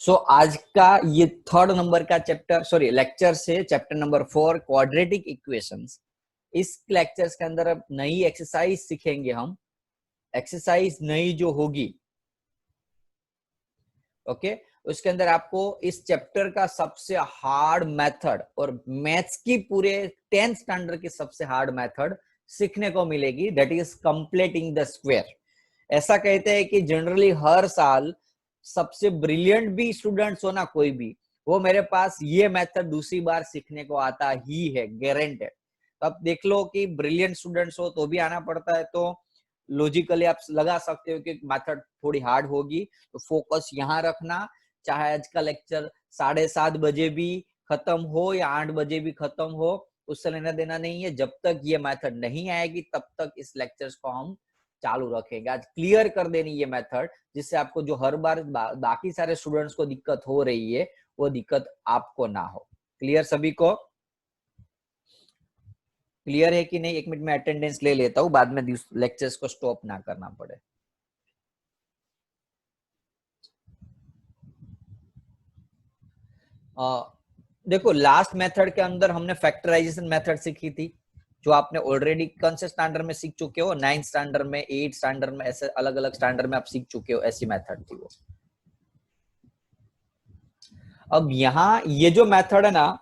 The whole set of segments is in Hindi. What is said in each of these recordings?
सो आज का ये थर्ड नंबर का लेक्चर से चैप्टर नंबर 4 क्वाड्रेटिक इक्वेशंस। इस लेक्चर्स के अंदर अब नई एक्सरसाइज सीखेंगे हम। एक्सरसाइज नई जो होगी, ओके, उसके अंदर आपको इस चैप्टर का सबसे हार्ड मेथड और मैथ्स की पूरे 10th स्टैंडर्ड की सबसे हार्ड मेथड सीखने को मिलेगी, that is completing the square. ऐसा कहते हैं कि जनरली हर साल सबसे ब्रिलियंट भी स्टूडेंट्स हो ना कोई भी, वो मेरे पास ये मेथड दूसरी बार सीखने को आता ही है, गारंटेड। तो अब देख लो कि ब्रिलियंट स्टूडेंट्स हो तो भी आना पड़ता है, तो लॉजिकली आप लगा सकते हो कि मेथड थोड़ी हार्ड होगी। तो फोकस यहाँ रखना, चाहे आज का लेक्चर 7:30 बजे भी खत्म हो या 8 बजे भी खत्म हो, उससे लेना देना नहीं है। जब तक ये मेथड नहीं आएगी तब तक इस लेक्चर्स को हम चालू रखेंगे। आज क्लियर कर देनी ये मेथड, जिससे आपको जो हर बार बाकी सारे स्टूडेंट्स को दिक्कत हो रही है वो दिक्कत आपको ना हो। क्लियर सभी को? क्लियर है कि नहीं? एक मिनट में अटेंडेंस ले लेता हूँ, बाद में लेक्चर्स को स्टॉप ना करना पड़े। देखो, लास्ट मेथड के अंदर हमने फैक्टराइजेशन मेथड सीखी थी, जो आपने ऑलरेडी कौन से स्टैंडर्ड में सीख चुके हो, 9th स्टैंडर्ड में, 8th स्टैंडर्ड में, ऐसे अलग अलग स्टैंडर्ड में आप सीख चुके हो, ऐसी मेथड थी वो। अब यहाँ ये जो मेथड है ना,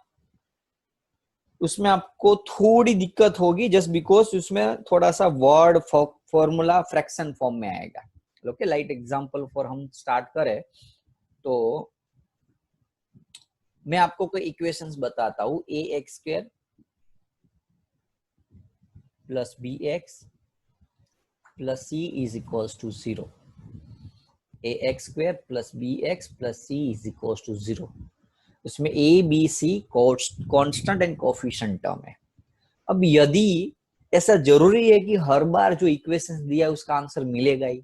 उसमें आपको थोड़ी दिक्कत होगी, जस्ट बिकॉज उसमें थोड़ा सा वर्ड फॉर्मूला फ्रैक्शन फॉर्म में आएगा। ओके, लाइट एग्जांपल फॉर हम स्टार्ट करें तो मैं आपको कोई इक्वेशंस बताता हूं। A x square plus b x plus c is equals to 0। A x square plus b x plus c is equals to 0। उसमें a b c constant and coefficient term है। अब यदि ऐसा जरूरी है कि हर बार जो इक्वेशंस दिया है उसका आंसर मिलेगा ही,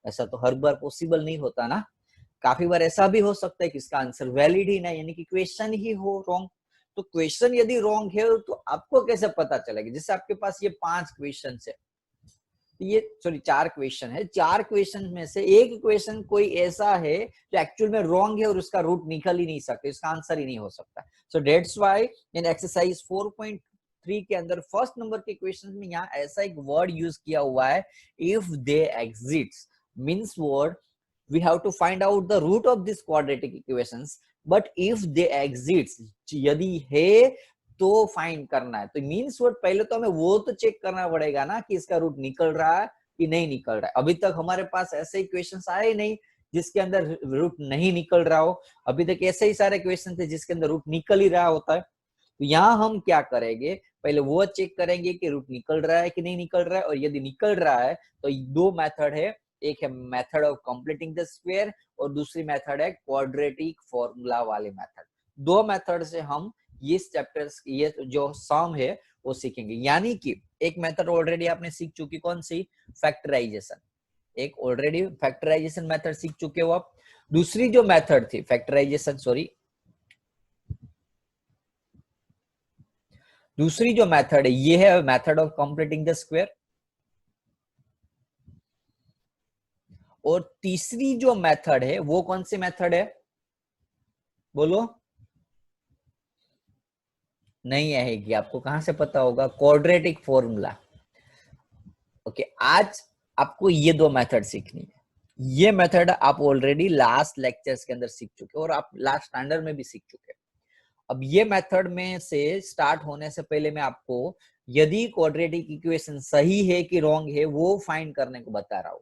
ऐसा तो हर बार पॉसिबल नहीं होता ना। काफी बार ऐसा भी हो सकता है कि इसका आंसर वैलिड ही ना, यानी कि क्वेश्चन ही हो रॉन्ग। तो क्वेश्चन यदि रॉन्ग है तो आपको कैसे पता चलेगा? जैसे आपके पास ये 5 क्वेश्चन है, ये 4 क्वेश्चन है, 4 क्वेश्चन में से एक क्वेश्चन कोई ऐसा है जो एक्चुअल में रॉन्ग है और उसका रूट निकल ही नहीं सकता, इसका आंसर ही नहीं हो सकता। So that's why in exercise 4.3 के अंदर फर्स्ट नंबर के क्वेश्चन में यहाँ ऐसा एक वर्ड यूज किया हुआ है, if they exist, means word we have to find out the root of this quadratic equations, but if they exist, यदि है तो फाइंड करना है। तो मीन्स वर्ड पहले तो हमें वो तो चेक करना पड़ेगा ना कि इसका रूट निकल रहा है कि नहीं निकल रहा है। अभी तक हमारे पास ऐसे क्वेश्चंस आए नहीं जिसके अंदर रूट नहीं निकल रहा हो, अभी तक ऐसे ही सारे क्वेश्चन थे जिसके अंदर रूट निकल ही रहा होता है। तो यहाँ हम क्या करेंगे, पहले वो चेक करेंगे कि रूट निकल रहा है कि नहीं निकल रहा है, और यदि निकल रहा है तो दो मेथड है, एक है method of completing the square और दूसरी मेथड है क्वाड्रेटिक फॉर्मूला वाली मेथड। दो मेथड से हम ये चैप्टर्स, ये जो सम है वो सीखेंगे। यानी कि एक मेथड ऑलरेडी आपने सीख चुकी, कौन सी? फैक्टराइजेशन। एक ऑलरेडी फैक्टराइजेशन मेथड सीख चुके हो आप। दूसरी जो मेथड थी फैक्टराइजेशन, दूसरी जो मेथड है ये है method of completing the square. और तीसरी जो मेथड है वो कौन सी मेथड है? बोलो। नहीं आएगी, आपको कहां से पता होगा? Quadratic formula. ओके, आज आपको ये दो मेथड सीखनी है। ये मेथड आप ऑलरेडी लास्ट लेक्चर्स के अंदर सीख चुके और आप लास्ट स्टैंडर्ड में भी सीख चुके। अब ये मेथड में से स्टार्ट होने से पहले मैं आपको यदि क्वाड्रेटिक इक्वेशन सही है कि रॉन्ग है वो फाइंड करने को बता रहा हूं।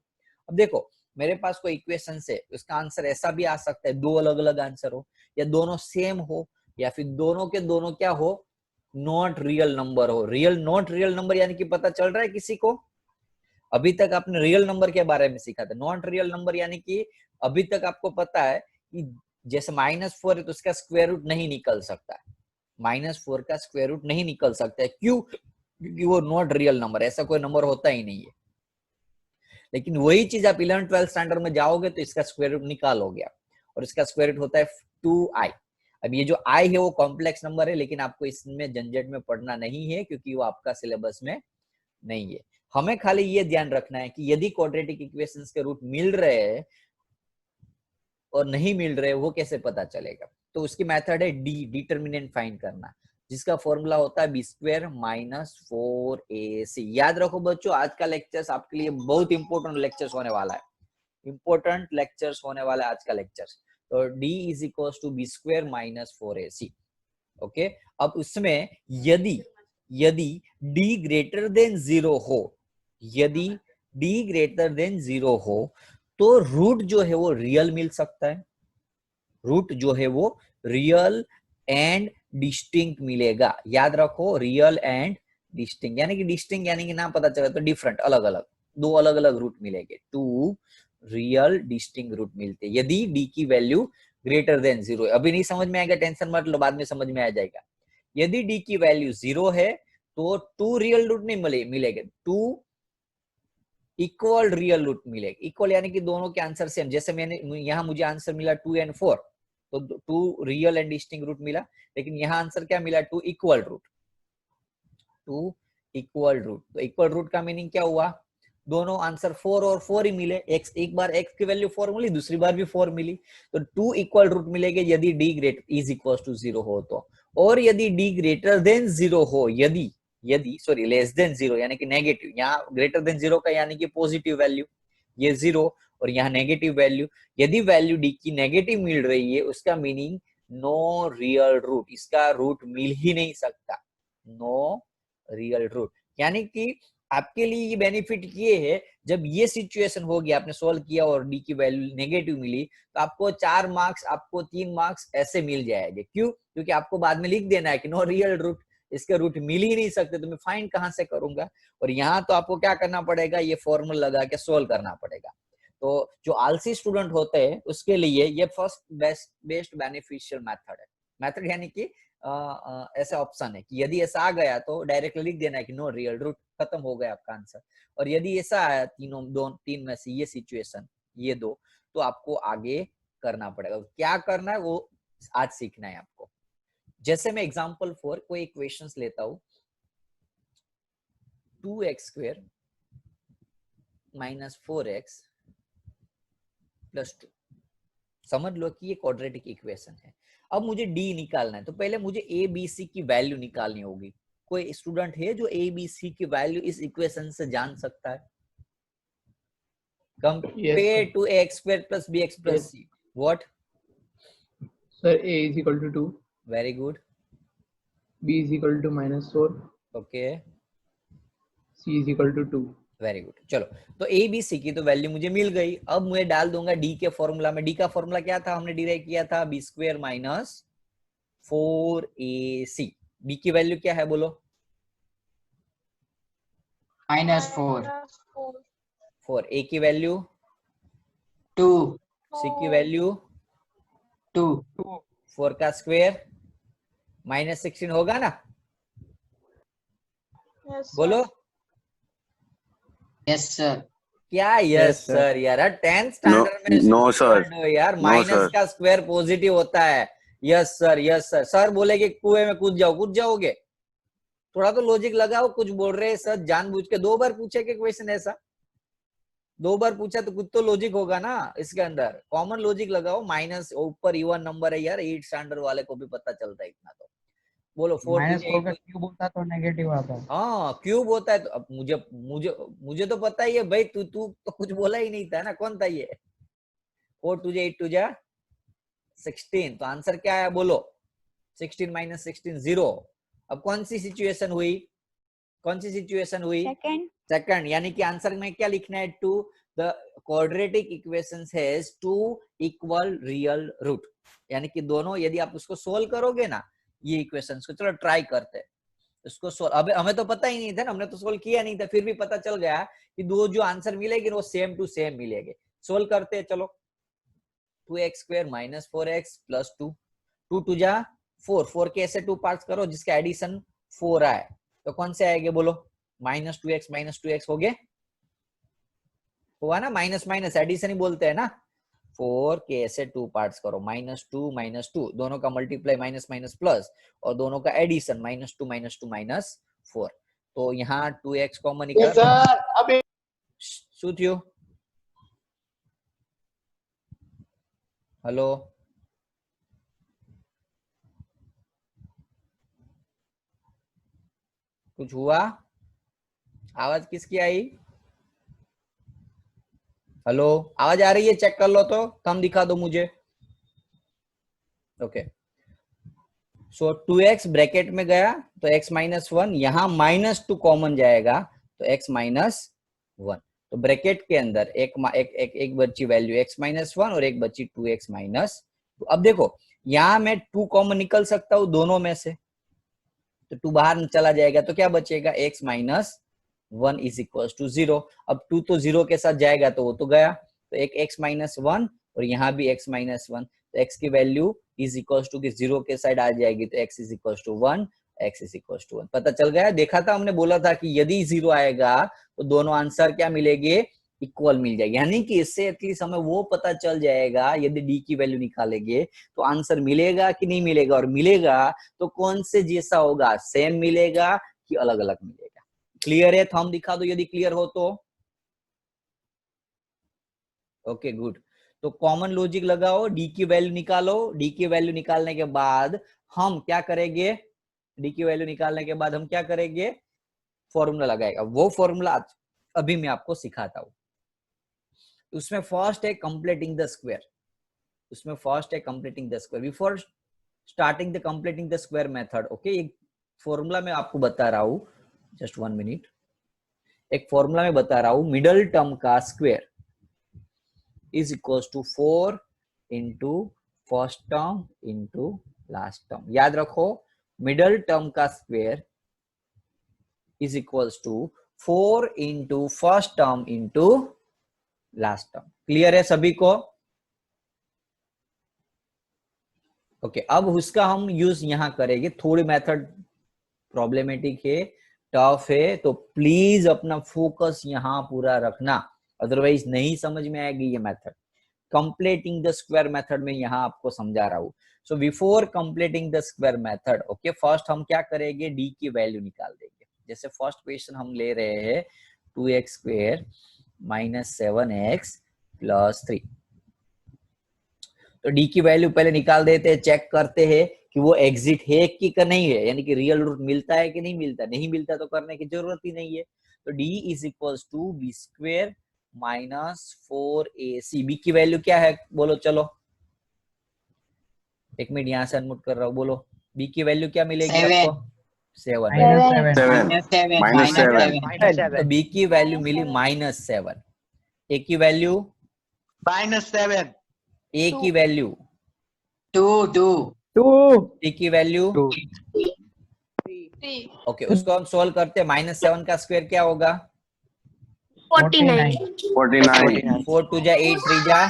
अब देखो, मेरे पास कोई इक्वेशन है, उसका आंसर ऐसा भी आ सकता है, दो अलग अलग आंसर हो, या दोनों सेम हो, या फिर दोनों के दोनों क्या हो? नॉट रियल नंबर हो। रियल नॉट रियल नंबर यानी कि पता चल रहा है किसी को? अभी तक आपने रियल नंबर के बारे में सीखा था। नॉट रियल नंबर यानी कि अभी तक आपको पता है कि जैसे -4 है तो उसका स्क्वायर रूट नहीं निकल सकता, -4 का स्क्वायर रूट नहीं निकल सकता है। क्यों? क्योंकि वो नॉट रियल नंबर, ऐसा कोई नंबर होता ही नहीं है। लेकिन वही चीज आप 11th-12th स्टैंडर्ड में जाओगे तो इसका स्क्वायर रूट निकालोगे आप, और इसका स्क्वायर रूट होता है 2i। अब ये जो i है वो कॉम्प्लेक्स नंबर है, लेकिन आपको इसमें झंझट में पढ़ना नहीं है क्योंकि वो आपका सिलेबस में नहीं है। हमें खाली ये ध्यान रखना है कि यदि क्वाड्रेटिक इक्वेशंस के रूट मिल रहे हैं और नहीं मिल रहे वो कैसे पता चलेगा? तो उसकी मेथड है डी, डिटर्मिनेंट फाइंड करना, जिसका फॉर्मूला होता है बी स्क्वायर माइनस 4ac। याद रखो बच्चों, आज का लेक्चर्स आपके लिए बहुत इंपॉर्टेंट लेक्चर्स होने वाला है, इंपॉर्टेंट लेक्चर्स होने वाला है आज का लेक्चर्स। तो d is equal to B square minus 4ac। Okay, अब उसमें यदि d ग्रेटर देन 0 हो, यदि d ग्रेटर देन 0 हो तो रूट जो है वो रियल मिल सकता है, रूट जो है वो रियल एंड डिस्टिंक्ट मिलेगा। याद रखो, रियल एंड डिस्टिंक्ट, यानी कि डिस्टिंक्ट यानी कि नाम पता चला तो डिफरेंट, अलग अलग, दो अलग अलग रूट मिलेंगे, टू रियल डिस्टिंक्ट रूट मिलते यदि d की वैल्यू ग्रेटर देन 0 है। अभी नहीं समझ में आएगा, टेंशन मत लो, बाद में समझ में आ जाएगा। यदि d की वैल्यू 0 है तो टू रियल रूट नहीं मिलेगा, टू इक्वल रियल रूट मिलेगा। इक्वल यानी कि दोनों के आंसर सेम, जैसे मैंने यहाँ मुझे आंसर मिला 2 and 4, तो two real and distinct root मिला, लेकिन यहाँ आंसर क्या मिला? Two equal root, two equal root. तो इक्वल रूट का मीनिंग क्या हुआ? दोनों आंसर 4 और 4 ही मिले, एक बार x की वैल्यू 4 मिली, दूसरी बार भी 4 मिली, तो टू इक्वल रूट मिलेंगे यदि d greater is equal to 0 हो तो। और यदि d ग्रेटर देन 0 हो, यदि सॉरी लेस देन 0 यानी कि नेगेटिव, यहाँ ग्रेटर देन 0 का यानी कि पॉजिटिव वैल्यू, ये 0 और यहाँ नेगेटिव वैल्यू, यदि वैल्यू d की नेगेटिव मिल रही है उसका मीनिंग नो रियल रूट, इसका रूट मिल ही नहीं सकता, नो रियल रूट। यानी कि आपके लिए ये बेनिफिट ये है, जब ये सिचुएशन होगी, आपने सोल्व किया और डी की वैल्यू नेगेटिव मिली, तो आपको 4 मार्क्स, आपको 3 मार्क्स ऐसे मिल जाएंगे। क्यों? क्योंकि आपको बाद में लिख देना है कि नो रियल रूट, इसके रूट मिल ही नहीं सकते, तो मैं फाइंड कहां से करूंगा? और यहाँ तो आपको क्या करना पड़ेगा? ये फॉर्मूला लगा के सोल्व करना पड़ेगा। तो जो आलसी स्टूडेंट होते हैं उसके लिए ये फर्स्ट बेस्ट बेनिफिशियल मेथड है। मेथड यानी कि ऐसा ऑप्शन है कि यदि ऐसा आ गया तो डायरेक्टली लिख देना है कि नो रियल रूट, खत्म हो गया आपका आंसर। और यदि ऐसा आया तीन में से ये सिचुएशन, ये दो, तो आपको आगे करना पड़ेगा। क्या करना है वो आज सीखना है आपको। जैसे मैं एग्जांपल 4 कोई इक्वेशंस लेता हूं, 2x² माइनस 4x प्लस 2, समझ लो कि ये क्वाड्रेटिक इक्वेशन है। अब मुझे d निकालना है, तो पहले मुझे a b c की वैल्यू निकालनी होगी। कोई स्टूडेंट है जो a b c की वैल्यू इस इक्वेशन से जान सकता है? Compare to a² plus bx plus c, what? Sir, a is equal to 2. Very good. B is equal to minus 4. Okay. C is equal to 2. Very good. चलो, तो ए बी सी की तो वैल्यू मुझे मिल गई। अब मैं डाल दूंगा डी के फॉर्मूला में। डी का फॉर्मूला क्या था? हमने डिराइव किया था B square minus 4ac। B की वैल्यू क्या है बोलो? -4। 4। ए की वैल्यू 2। सी की वैल्यू 2। 4 का स्क्वायर -16 होगा ना? बोलो यस सर। क्या यस सर यार? 10th स्टैंडर्ड में नो सर, हो यार, माइनस का स्क्वायर पॉजिटिव होता है। Yes sir, yes sir. Sir बोलेगे कुएं में कूद जाओ, कूद जाओगे? थोड़ा तो लॉजिक लगाओ। कुछ बोल रहे हैं सर जानबूझ के, 2 बार पूछे कि क्वेश्चन ऐसा, 2 बार पूछा तो कुछ तो लॉजिक होगा ना इसके अंदर। कॉमन लॉजिक लगाओ। माइनस ऊपर इवन नंबर है यार, 8th स्टैंडर्ड वाले को भी पता चलता है इतना तो। बोलो 4 -4 का क्यूब होता तो नेगेटिव आता है। हाँ क्यूब होता है। तो अब मुझे तो पता ही है भाई, तू तो कुछ बोला ही नहीं था ना, कौन था ये? 4 2 8 2 16। तो आंसर क्या है बोलो? 16 माइनस 16 0। अब कौन सी सिचुएशन हुई? कौन सी सिचुएशन हुई? सेकंड। यानी कि आंसर में क्या लिखना है? To the quadratic equations has two equal real root, यानी कि दोनों, यदि आप उसको सोल्व करोगे ना ये इक्वेशंस को, चलो ट्राई करते हैं इसको सोल्व। अब हमें तो पता ही नहीं था ना, हमने तो सोल्व किया नहीं था, फिर भी पता चल गया कि दो जो आंसर मिलेगी वो सेम टू सेम मिलेंगे। सोल्व करते हैं चलो। 2x² माइनस 4x प्लस 2, 2 2 जा 4, 4 के ऐसे 2 पार्ट्स करो जिसका एडिशन 4 आए, तो कौन से आएंगे बोलो? -2x हो गए, हुआ ना? माइनस माइनस एडिशन ही बोलते हैं ना। 4 के ऐसे 2 पार्ट्स करो, -2 दोनों का मल्टीप्लाई माइनस माइनस प्लस, और दोनों का एडिशन -2 -4। तो यहाँ 2x कॉमन निकाल, શું થયું? हेलो, कुछ हुआ? आवाज किसकी आई? हेलो, आवाज आ रही है? चेक कर लो तो, थंब दिखा दो मुझे। ओके, सो 2x ब्रैकेट में गया तो x माइनस 1, यहाँ -2 कॉमन जाएगा तो x माइनस 1। तो ब्रैकेट के अंदर एक बची वैल्यू x माइनस 1 और एक बची 2x माइनस 2। अब देखो यहाँ मैं 2 कॉमन निकल सकता हूँ दोनों में से, तो 2 बाहर चला जाएगा तो क्या बचेगा? x minus 1 is equal to 0। अब 2 तो 0 के साथ जाएगा तो वो तो गया, तो एक x माइनस 1 और यहाँ भी x माइनस 1, तो x की वैल्यू इज इक्वल टू कि 0 के साइड आ जाएगी तो x is equal to 1, x is equal to 1। पता चल गया? देखा था हमने, बोला था कि यदि 0 आएगा तो दोनों आंसर क्या मिलेंगे? इक्वल मिल जाएगी। यानी कि इससे एटलीस्ट हमें वो पता चल जाएगा यदि d की वैल्यू निकालेंगे तो आंसर मिलेगा कि नहीं मिलेगा, और मिलेगा तो कौन से जैसा होगा, सेम मिलेगा कि अलग अलग मिलेगा। क्लियर है? थंब दिखा दो यदि क्लियर हो तो। Okay good. तो कॉमन लॉजिक लगाओ, डी की वैल्यू निकालो। डी की वैल्यू निकालने के बाद हम क्या करेंगे? डी की वैल्यू निकालने के बाद हम क्या करेंगे? फॉर्मूला लगाएगा। वो फॉर्मूला अभी मैं आपको सिखाता हूं। उसमें फर्स्ट है कंप्लीटिंग द स्क्वायर। उसमें फर्स्ट है completing the square. Before starting the completing the square method, okay, एक फॉर्मूला मैं आपको बता रहा हूं, जस्ट 1 मिनट। एक फॉर्मूला में बता रहा हूं, मिडल टर्म का square is equal to 4 into first term into last term. याद रखो, मिडल टर्म का square is equal to 4 into first term into last term. Clear है सभी को? ओके, अब उसका हम यूज यहां करेंगे। थोड़ी मेथड प्रॉब्लमेटिक है, टफ है, तो प्लीज अपना फोकस यहां पूरा रखना, अदरवाइज नहीं समझ में आएगी ये method. Completing the square method में यहां आपको समझा रहा हूं। So before completing the square method, okay, first हम क्या करेंगे? डी की वैल्यू निकाल देंगे। जैसे फर्स्ट क्वेश्चन हम ले रहे हैं 2x square minus 7x plus 3। तो डी की वैल्यू पहले निकाल देते हैं, चेक करते हैं कि वो एग्जिट है कि नहीं है, यानी कि रियल रूट मिलता है कि नहीं मिलता। नहीं मिलता तो करने की जरूरत ही नहीं है। तो D is equal to B square minus 4ac। B की वैल्यू क्या है बोलो? चलो एक मिनट यहां से अनम्यूट कर रहा हूँ, बोलो बी की वैल्यू क्या मिलेगी 7 आपको? 7। -7 तो बी की वैल्यू मिली -7। ए की वैल्यू? -7 ए की वैल्यू? 2 ए की वैल्यू? 3 ओके, उसको हम सोल्व करते हैं। -7 का स्क्वायर क्या होगा? 49 4 2 जा 8 3 जा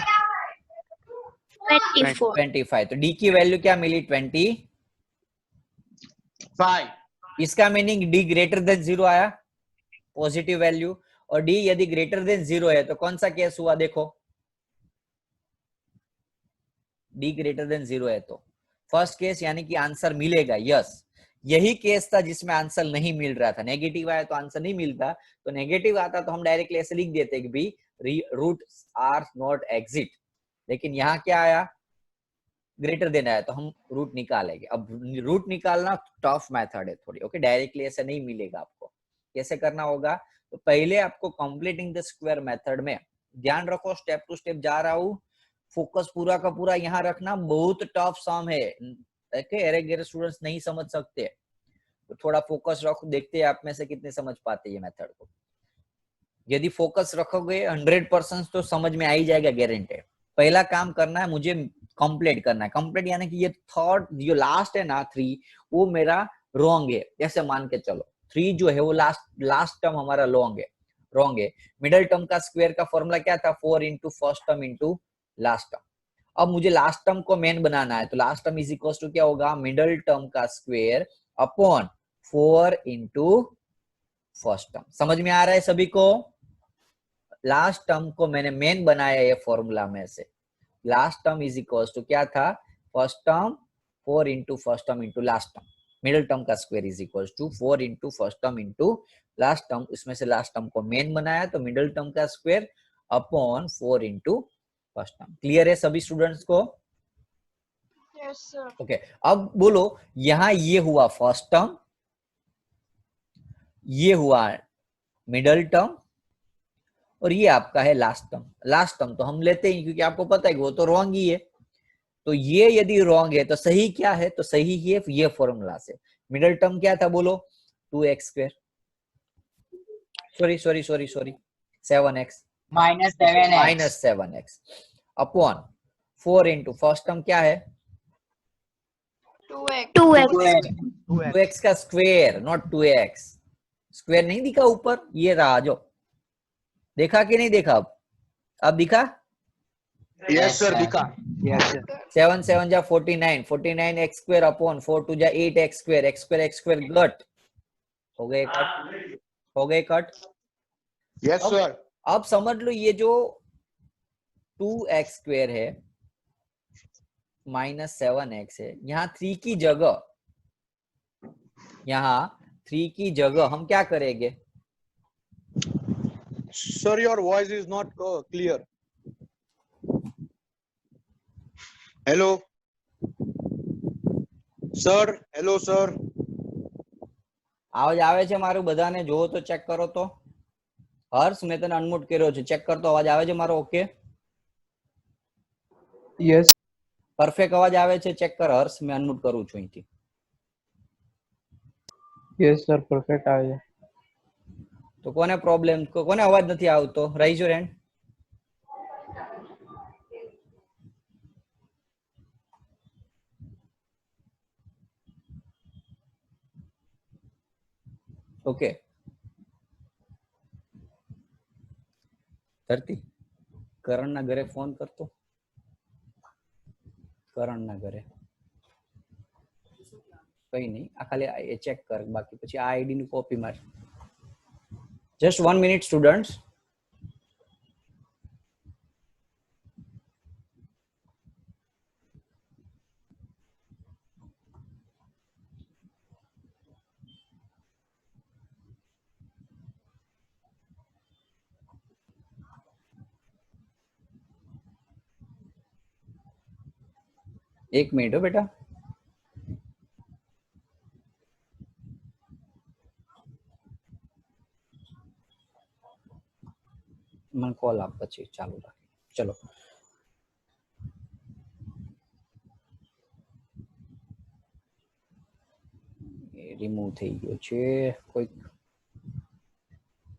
24 25। तो डी की वैल्यू क्या मिली? 25। 5 इसका मीनिंग डी ग्रेटर देन 0 आया, पॉजिटिव वैल्यू। और डी यदि ग्रेटर देन 0 है तो कौन सा केस हुआ? देखो, डी ग्रेटर देन 0 है तो फर्स्ट केस, यानी कि आंसर मिलेगा। यस, यही केस था जिसमें आंसर नहीं मिल रहा था। नेगेटिव आया तो आंसर नहीं मिलता, तो नेगेटिव आता तो हम डायरेक्टली ऐसे लिख देते कि भी रूट आर नॉट एग्जिट। लेकिन यहाँ क्या आया? ग्रेटर देन आया, तो हम रूट निकालेंगे। अब रूट निकालना टफ मेथड है थोड़ी, ओके, डायरेक्टली ऐसे नहीं मिलेगा आपको। कैसे करना होगा? तो पहले आपको कंप्लीटिंग द स्क्वायर मेथड में ध्यान रखो, स्टेप टू स्टेप जा रहा हूँ, फोकस पूरा का पूरा यहाँ रखना। बहुत टफ सम है, ओके, स्टूडेंट्स नहीं समझ सकते, तो थोड़ा फोकस रखो। देखते हैं आप में से कितने समझ पाते हैं ये मेथड को। यदि फोकस रखोगे 100% तो समझ में आ ही जाएगा, गारंटी। पहला काम करना है, मुझे कंप्लीट करना है। कंप्लीट यानी कि ये थर्ड जो लास्ट है ना 3, वो मेरा रॉन्ग है, ऐसे मान के चलो। 3 जो है वो लास्ट टर्म हमारा रॉन्ग है। मिडिल टर्म का स्क्वायर का फॉर्मूला क्या था? 4 into first term into last term. अब मुझे लास्ट टर्म को मेन बनाना है, तो last term is equal to क्या होगा? मिडिल टर्म का square upon 4 into first term. समझ में आ रहा है सभी को? लास्ट टर्म को मैंने मेन बनाया ये फॉर्मूला में से। Last term is equal to क्या था? First term 4 into first term into last term. Middle term का square is equal to 4 into first term into last term. इसमें से लास्ट टर्म को मेन बनाया, तो मिडिल टर्म का square upon 4 into first term. Clear है सभी स्टूडेंट्स को? Yes sir. ओके, अब बोलो यहां ये हुआ फर्स्ट टर्म, ये हुआ मिडल टर्म, और ये आपका है लास्ट टर्म। लास्ट टर्म तो हम लेते ही क्योंकि आपको पता है कि वो तो रॉन्ग ही है। तो ये यदि रॉन्ग है तो सही क्या है? तो सही ही है ये फॉर्मूला से। मिडल टर्म क्या था बोलो? 2x², sorry 7x -7x -7x upon 4 into first term क्या है? 2x 2x 2x का स्क्वायर, नॉट 2x। स्क्वायर नहीं दिखा ऊपर? ये रहा जो, देखा कि नहीं देखा? अब दिखा? Yes, sir. दिखा. Yes, sir. 7 7 जा 49, 49x² अपॉन 4 2 जा 8x², x² गट हो गए कट, हो गए कट। Yes, sir. अब समझ लो ये जो 2x² है -7x है, यहाँ 3 की जगह, यहाँ 3 की जगह हम क्या करेंगे? Sir, your voice is not clear. Hello. Sir, hello, sir. અવાજ આવે છે મારું? બધાને જોવો તો ચેક કરો તો. હર્ષ, મેં તને અનમ્યુટ કર્યો છે, ચેક કરતો અવાજ આવે છે મારો? Okay, Yes. પરફેક્ટ અવાજ આવે છે? ચેક કર હર્ષ, મેં અનમ્યુટ કરું છું અહીંથી. Yes, sir. Perfect. आया. તો કોને પ્રોબ્લેમ, કોને અવાજ નથી આવતો? Rise your hand. ઓકે, ધરતી કરણના ઘરે ફોન કરતો, કરણના ઘરે કઈ નહીં, આ ખાલી ચેક કર, બાકી પછી આ આઈડી ની કોપી માર. Just 1 minute students. एक मिनट हो बेटा. મને કોલ આપ પછી ચાલુ રાખ. ચલો, રિમૂવ થઈ ગયો છે કોઈ.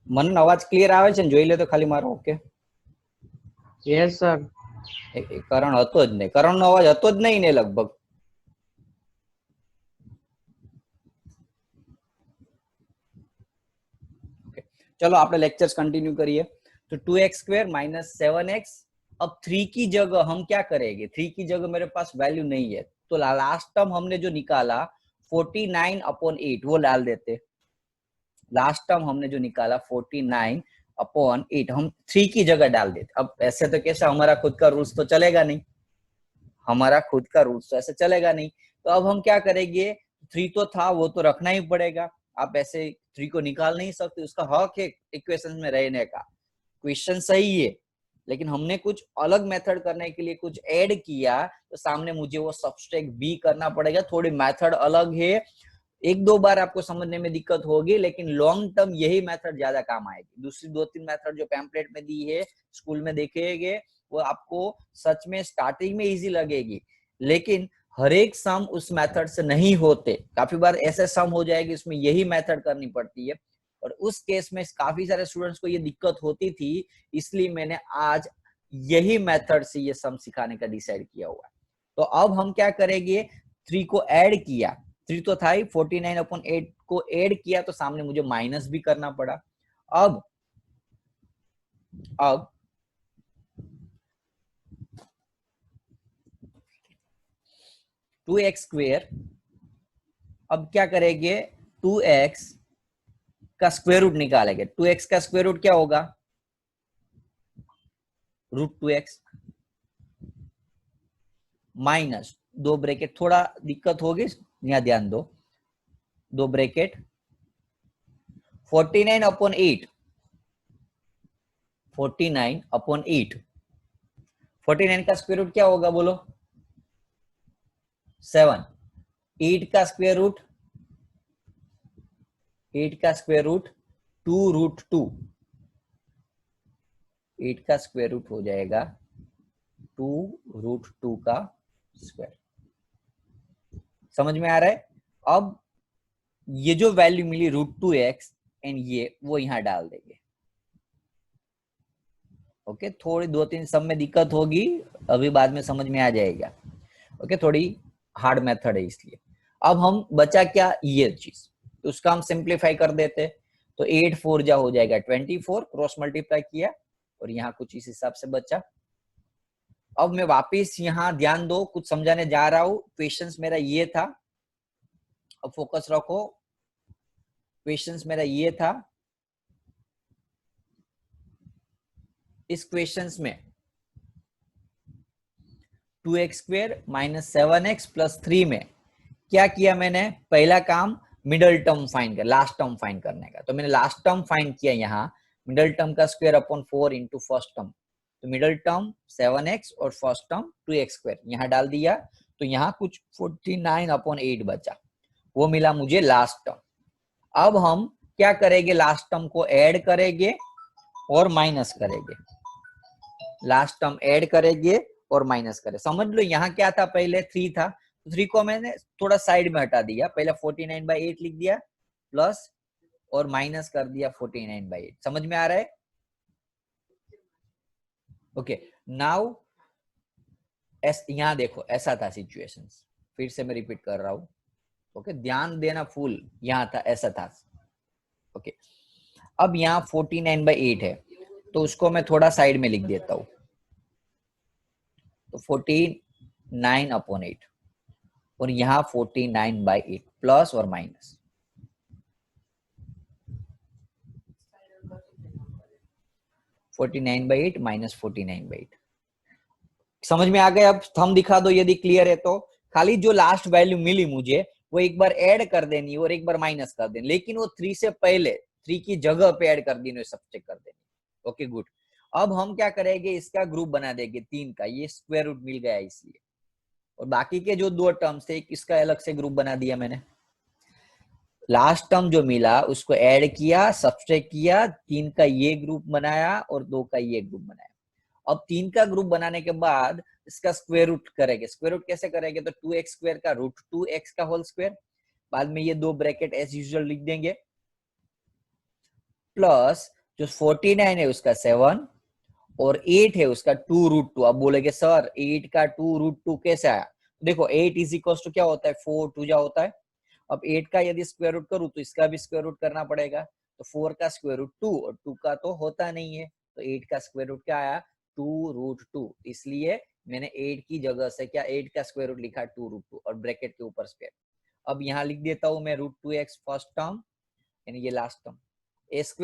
મને અવાજ ક્લિયર આવે છે ને? જોઈ લે તો ખાલી મારો. Okay, Yes, sir. કરણ હતો જ નહીં, કરણનો અવાજ હતો જ નહીં ને લગભગ. चलो આપણે लेक्चर्स कंटिन्यू करिए. तो 2x² -7x, अब 3 की जगह हम क्या करेंगे? 3 की जगह मेरे पास वैल्यू नहीं है, तो लास्ट टर्म हमने जो निकाला 49/8 वो डाल देते. लास्ट टर्म हमने जो निकाला 49/8 हम 3 की जगह डाल देते. अब ऐसे तो कैसा, हमारा खुद का रूल्स तो चलेगा नहीं, हमारा खुद का रूल्स तो ऐसे चलेगा नहीं. तो अब हम क्या करेंगे? 3 तो था, वो तो रखना ही पड़ेगा. आप ऐसे 3 को निकाल नहीं सकते, उसका हक है इक्वेशन में रहने का. क्वेश्चन सही है, लेकिन हमने कुछ अलग मेथड करने के लिए कुछ ऐड किया, तो सामने मुझे वो सबट्रैक्ट भी करना पड़ेगा. थोड़ी मेथड अलग है, 1-2 बार आपको समझने में दिक्कत होगी, लेकिन लॉन्ग टर्म यही मेथड ज्यादा काम आएगी. दूसरी 2-3 मेथड जो पैम्पलेट में दी है, स्कूल में देखेंगे, वो आपको सच में स्टार्टिंग में इजी लगेगी, लेकिन हर एक सम उस मेथड से नहीं होते. काफी बार ऐसे सम हो जाएगी उसमें यही मेथड करनी पड़ती है, और उस केस में काफी सारे स्टूडेंट्स को ये दिक्कत होती थी, इसलिए मैंने आज यही मेथड से ये सम सिखाने का डिसाइड किया हुआ है. तो अब हम क्या करेंगे? 3 को ऐड किया, 3 तो था ही, 49/8 को ऐड किया, तो सामने मुझे माइनस भी करना पड़ा. अब 2x², अब क्या करेंगे? 2x का स्क्वायर रूट निकालेंगे. 2x का स्क्वायर रूट क्या होगा? √2x माइनस 2 ब्रैकेट, थोड़ा दिक्कत होगी यहाँ ध्यान दो, 2 ब्रैकेट 49/8, 49/8, 49 का स्क्वायर रूट क्या होगा बोलो? 7, 8 का स्क्वायर रूट 2√2, 8 का स्क्वायर रूट हो जाएगा 2√2 का स्क्वायर। समझ में आ रहा है? अब ये जो वैल्यू मिली √2x एंड ये वो यहां डाल देंगे। ओके, थोड़ी 2-3 सब में दिक्कत होगी, अभी बाद में समझ में आ जाएगा। ओके, थोड़ी हार्ड मेथड है इसलिए। अब हम बचा क्या, ये चीज, तो उसका हम सिंप्लीफाई कर देते। तो 8 4 जा हो जाएगा 24, क्रॉस मल्टीप्लाई किया और यहाँ कुछ इस हिसाब से बचा। अब मैं वापिस यहाँ ध्यान दो, कुछ समझाने जा रहा हूं। क्वेश्चंस मेरा ये था, अब फोकस रखो। क्वेश्चंस मेरा ये था, इस क्वेश्चंस में 2x² - 7x + 3 में क्या किया मैंने, पहला काम मिडल टर्म फाइंड कर, लास्ट टर्म फाइंड करने का। तो मैंने लास्ट टर्म फाइंड किया, यहाँ मिडल टर्म का square upon 4 into first term. तो मिडल टर्म 7x और फर्स्ट टर्म 2x² यहाँ डाल दिया। तो यहाँ कुछ 49/8 बचा, वो मिला मुझे लास्ट टर्म। अब हम क्या करेंगे, लास्ट टर्म को ऐड करेंगे और माइनस करेंगे। लास्ट टर्म ऐड करेंगे और माइनस करें। समझ लो यहाँ क्या था, पहले 3 था, तो 3 को मैंने थोड़ा साइड में हटा दिया। पहले 49/8 लिख दिया, प्लस और माइनस कर दिया 49/8। समझ में आ रहा है? ओके, नाउ यहाँ देखो, ऐसा था सिचुएशन, फिर से मैं रिपीट कर रहा हूँ। ओके, ध्यान देना फुल, यहाँ था, ऐसा था। ओके, अब यहाँ 49/8 है, तो उसको मैं थोड़ा साइड में लिख देता हूँ। तो 49/8 और यहाँ 49/8 प्लस और माइनस। -49/8 समझ में आ गया? अब थंब दिखा दो यदि क्लियर है तो। खाली जो लास्ट वैल्यू मिली मुझे वो एक बार ऐड कर देनी और एक बार माइनस कर देनी, लेकिन वो 3 से पहले 3 की जगह पे ऐड कर देनी, सब्ट्रैक्ट कर देनी। Okay good. अब हम क्या करेंगे, इसका ग्रुप बना देंगे 3 का, ये स्क्वायर रूट मिल गया इसलिए। और बाकी के जो 2 टर्म्स थे, इसका अलग से ग्रुप बना दिया मैंने। लास्ट टर्म जो मिला उसको ऐड किया, सब्ट्रैक्ट किया, 3 का ये ग्रुप बनाया और 2 का ये ग्रुप बनाया। अब 3 का ग्रुप बनाने के बाद इसका स्क्वायर रूट करेंगे। स्क्वायर रूट कैसे करेंगे, तो 2x² का √2x का होल स्क्वायर, बाद में ये 2 ब्रैकेट एज यूजुअल लिख देंगे, प्लस जो 49 है उसका 7 और 8 है उसका 2√2। अब बोलेगे सर 8 का 2√2 कैसे आया? देखो 8 इज इक्वल टू क्या होता है, 4 2 जा होता है। अब 8 का यदि स्क्वायर रूट करूं तो इसका भी स्क्वायर रूट करना पड़ेगा। तो 4 का स्क्वायर रूट 2 और 2 का तो होता नहीं है, तो 8 का स्क्वायर रूट क्या आया, 2√2। इसलिए मैंने 8 की जगह से क्या 8 का स्क्वायर रूट लिखा 2√2 और ब्रैकेट के ऊपर स्क्वायर। अब यहाँ लिख देता हूं मैं √2x फर्स्ट टर्म यानी ये last term. a² -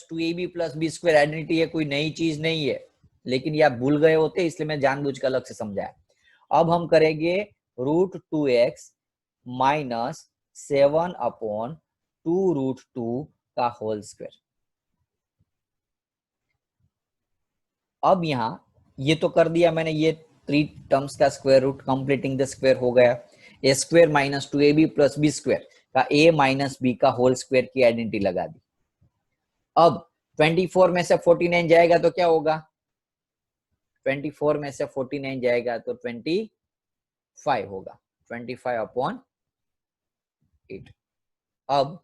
2ab + b² identity है, कोई नई चीज नहीं है, लेकिन ये आप भूल गए होते इसलिए मैं जानबूझ कर अलग से समझाया। अब हम करेंगे √2x - 7/2√2 का होल स्क्वायर। अब यहाँ ये तो कर दिया मैंने, ये 3 टर्म्स का square root, completing the square हो गया। a² - 2ab + b² का a - b का होल स्क्वायर की आइडेंटिटी लगा दी। अब 24 में से 49 जाएगा तो क्या होगा, 24 में से 49 जाएगा तो 25 होगा, 25/8। अब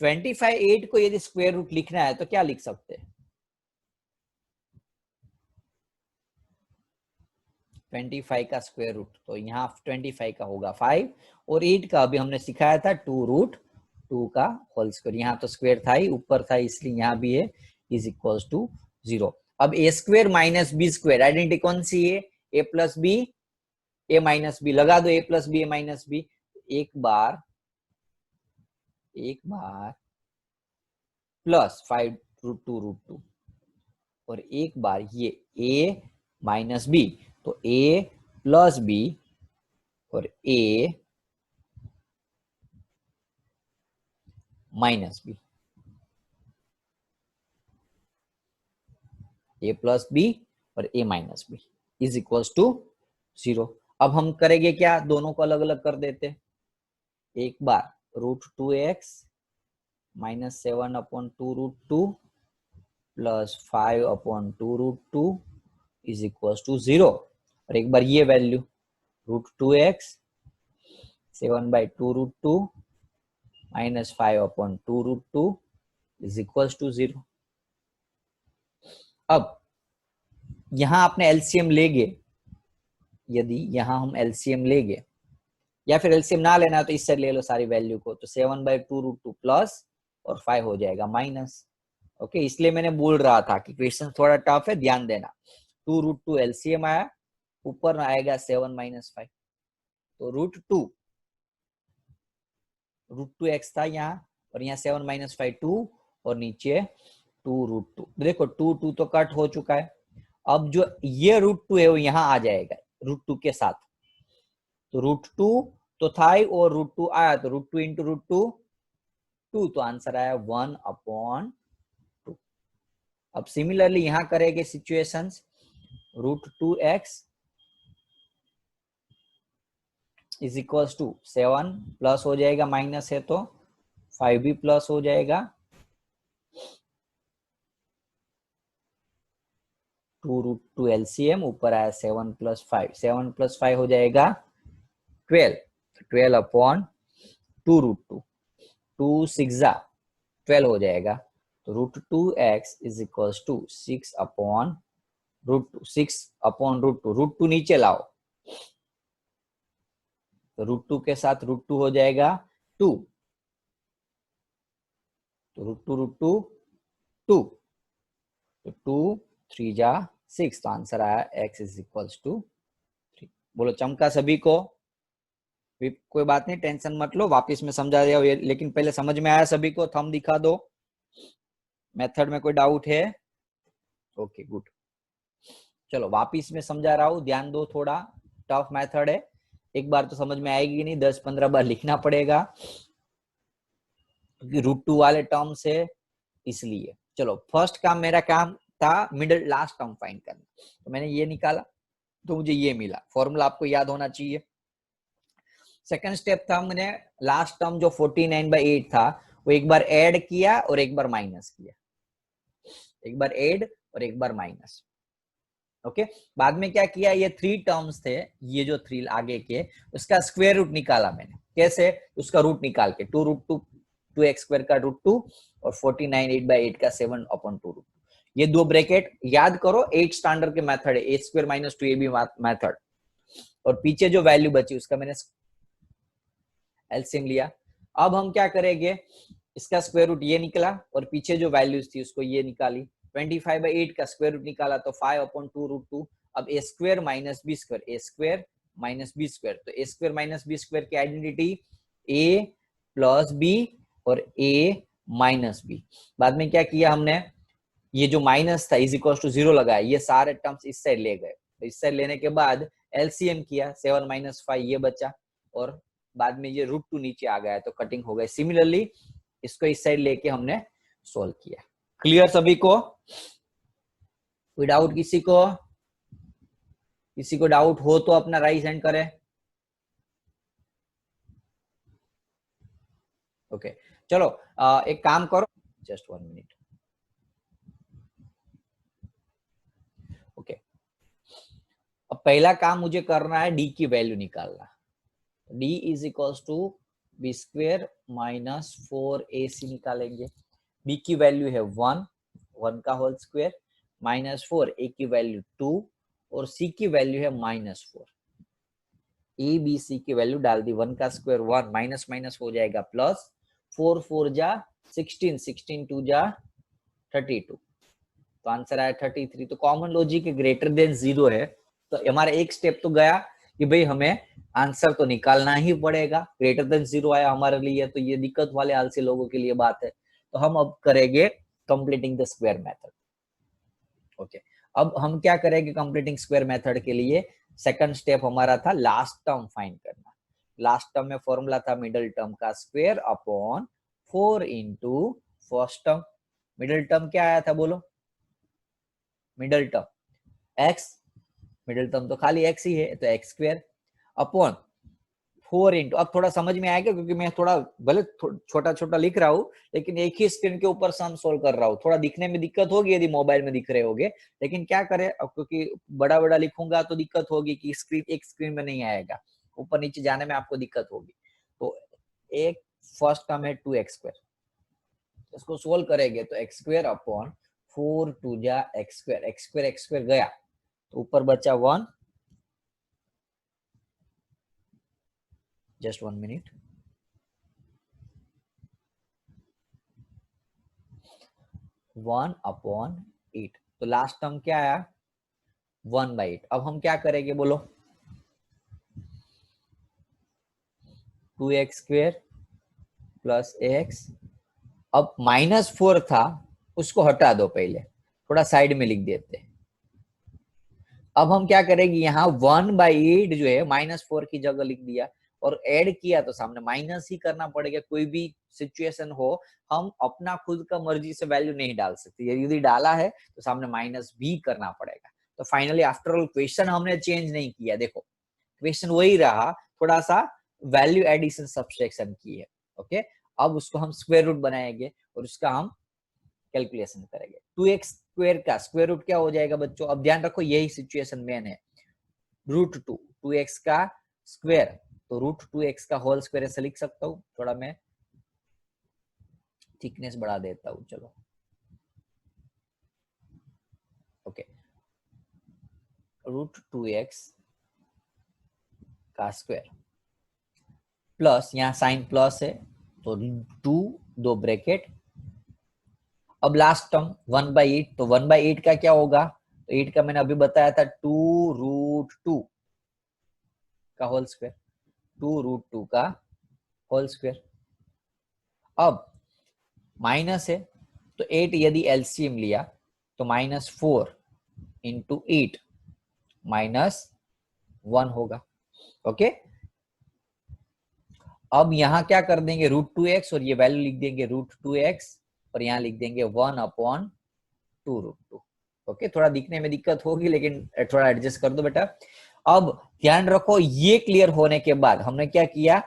25/8 को यदि स्क्वायर रूट लिखना है तो क्या लिख सकते हैं, 25 का स्क्वायर रूट, तो यहाँ 25 का होगा 5 और 8 का अभी हमने सिखाया था 2√2 का होल स्क्वायर। यहाँ तो स्क्वायर था ही, ऊपर था, इसलिए यहाँ भी है इज इक्वल टू 0। अब a² - b² आइडेंटिटी कौन सी है, a + b a - b लगा दो, a + b a - b। एक बार प्लस 5√2 और एक बार ये a - b, तो a + b और a - b, a + b और a - b is equal to 0। अब हम करेंगे क्या, दोनों को अलग अलग कर देते। एक बार √2x minus 7/2√2 plus 5/2√2 is equal to 0, और एक बार ये value √2x 7/2√2 minus 5/2√2 is equal to 0। अब यहां आपने एलसीएम लेंगे, यदि यहां हम एलसीएम लेंगे, या फिर एलसीएम ना लेना है तो इससे ले लो सारी वैल्यू को, तो 7/2√2 प्लस और 5 हो जाएगा माइनस। ओके, इसलिए मैंने बोल रहा था कि क्वेश्चन थोड़ा टफ है, ध्यान देना। 2√2 एलसीएम आया, ऊपर आएगा 7 माइनस 5, तो √2 था यहाँ, और यहाँ 7 माइनस 5 2, और नीचे 2√2। देखो 2 तो कट हो चुका है। अब जो ये √2 है वो यहाँ आ जाएगा √2 के साथ, तो √2 तो था ही, और √2 आया, तो √2 इंटू √2 2, तो आंसर आया 1/2। अब सिमिलरली यहां करेंगे situations, √2x is equal to 7 plus हो जाएगा, माइनस है तो 5 भी प्लस हो जाएगा, 2√2 एलसीएम, ऊपर आया 7 प्लस 5, 7 प्लस 5 हो जाएगा 12, 12/2√2, 2 6 12 हो जाएगा, तो √2x इज इक्वल टू 6/√2, 6/√2, √2 नीचे लाओ, तो √2 के साथ √2 हो जाएगा 2, तो √2 2, तो 2 3 जा 6, तो आंसर आया x इज इक्वल टू 3। बोलो चमका सभी को? कोई बात नहीं, टेंशन मत लो, वापस में समझा दिया, लेकिन पहले समझ में आया सभी को? थंब दिखा दो। मेथड में कोई डाउट है? ओके गुड, चलो वापिस में समझा रहा हूँ, ध्यान दो, थोड़ा टफ मेथड है, एक बार तो समझ में आएगी नहीं, 10-15 बार लिखना पड़ेगा, क्योंकि √2 वाले टर्म से, इसलिए। चलो फर्स्ट काम, मेरा काम था मिडिल लास्ट टर्म फाइंड करना, तो मैंने ये निकाला, तो मुझे ये मिला, फॉर्मूला आपको याद होना चाहिए। सेकंड स्टेप था, मैंने लास्ट टर्म जो 49/8 था वो एक बार ऐड किया और एक बार माइनस किया, एक बार ऐड और एक बार माइनस। ओके, बाद में क्या किया, ये 3 टर्म्स थे, ये जो 3 आगे के, उसका स्क्वायर रूट निकाला मैंने। कैसे? उसका रूट निकाल के 2√2 का √2 और 49/8 का 7/2√2, ये दो ब्रैकेट याद करो, 8 स्टैंडर्ड के मेथड है, a² - 2ab मेथड, और पीछे जो वैल्यू बची उसका मैंने एलसीएम लिया। अब हम क्या करेंगे, इसका स्क्वायर रूट ये निकला, और पीछे जो वैल्यूज थी उसको ये निकाली, 25/8 का स्क्वायर रूट निकाला तो 5/2√2। अब a² - b², a² - b², तो a² - b² की आइडेंटिटी a प्लस b और a माइनस b। बाद में क्या किया हमने, ये जो माइनस था इज इक्वल टू 0 लगाया, ये सारे टर्म्स इस साइड ले गए, तो इस साइड लेने के बाद एलसीएम किया, 7 माइनस 5 ये बचा, और बाद में ये √2 नीचे आ गया, तो कटिंग हो गई। सिमिलरली इसको इस साइड लेके हमने सोल्व किया। क्लियर सभी को? कोई डाउट किसी को? किसी को डाउट हो तो अपना राइज हैंड करे। ओके चलो, एक काम करो, जस्ट 1 मिनट। ओके, अब पहला काम मुझे करना है डी की वैल्यू निकालना। d is equal to b² - 4ac निकालेंगे। b की वैल्यू है 1 का होल स्क्वायर, -4, a की वैल्यू 2 और c की वैल्यू है -4। a b c की वैल्यू डाल दी, 1 का स्क्वायर 1, माइनस माइनस हो जाएगा प्लस, 4 4 जा 16, 16 2 जा 32, तो आंसर आया 33। तो कॉमन लॉजिक ग्रेटर देन 0 है, तो हमारा एक स्टेप तो गया कि भाई हमें आंसर तो निकालना ही पड़ेगा, ग्रेटर देन 0 आया हमारे लिए, तो ये दिक्कत वाले आलसी लोगों के लिए बात है। तो हम अब करेंगे completing the square method. Okay, अब हम क्या करेंगे कंप्लीटिंग स्क्वायर मेथड के लिए, सेकंड स्टेप हमारा था लास्ट टर्म फाइंड करना। लास्ट टर्म में फॉर्मूला था मिडिल टर्म का square upon 4 into first term. Middle term क्या आया था बोलो? Middle term x, middle term तो खाली x ही है, तो x² अपॉन 4 इंटू, अब थोड़ा समझ में आएगा क्योंकि मैं थोड़ा भले छोटा छोटा लिख रहा हूँ लेकिन एक ही स्क्रीन के ऊपर सम सोल्व कर रहा हूँ। थोड़ा दिखने में दिक्कत होगी यदि मोबाइल में दिख रहे होगे, लेकिन क्या करें अब क्योंकि बड़ा बड़ा लिखूंगा तो दिक्कत होगी कि स्क्रीन एक स्क्रीन में नहीं आएगा, ऊपर नीचे जाने में आपको दिक्कत होगी। तो एक फर्स्ट टर्म है 2x², इसको सोल्व करेंगे तो x² अपॉन 4 2 जा x² गया तो ऊपर बचा 1, जस्ट 1 मिनट, 1/8। तो लास्ट टर्म क्या आया 1/8। अब हम क्या करेंगे बोलो, 2x² प्लस x, अब -4 था उसको हटा दो, पहले थोड़ा साइड में लिख देते हैं। अब हम क्या करेंगे, यहाँ 1/8 जो है -4 की जगह लिख दिया और ऐड किया तो सामने माइनस ही करना पड़ेगा। कोई भी सिचुएशन हो हम अपना खुद का मर्जी से वैल्यू नहीं डाल सकते, यदि डाला है तो सामने माइनस भी करना पड़ेगा। तो फाइनली आफ्टर ऑल क्वेश्चन हमने चेंज नहीं किया, देखो क्वेश्चन वही रहा, थोड़ा सा वैल्यू एडिशन सब्सट्रैक्शन की है। ओके, अब उसको हम स्क्वायर रूट बनाएंगे और उसका हम कैलकुलेशन करेंगे। 2x² का स्क्वायर रूट क्या हो जाएगा बच्चों, अब ध्यान रखो यही सिचुएशन मेन है, √2, 2x का स्क्वायर तो √2x का होल स्क्वायर ऐसे लिख सकता हूँ। थोड़ा मैं थिकनेस बढ़ा देता हूँ, चलो ओके, √2x का स्क्वायर प्लस यहाँ साइन प्लस है तो 2 दो ब्रैकेट, अब लास्ट टर्म 1/8, तो 1/8 का क्या होगा, तो 8 का मैंने अभी बताया था 2√2 का होल स्क्वायर, 2√2 का होल स्क्वायर। अब माइनस है तो 8 यदि एलसीएम लिया तो -4 इंटू 8 -1 होगा। ओके, अब यहाँ क्या कर देंगे √2x और ये वैल्यू लिख देंगे √2x और यहाँ लिख देंगे 1/2√2। ओके, थोड़ा दिखने में दिक्कत होगी लेकिन थोड़ा एडजस्ट कर दो बेटा। अब ध्यान रखो ये क्लियर होने के बाद हमने क्या किया,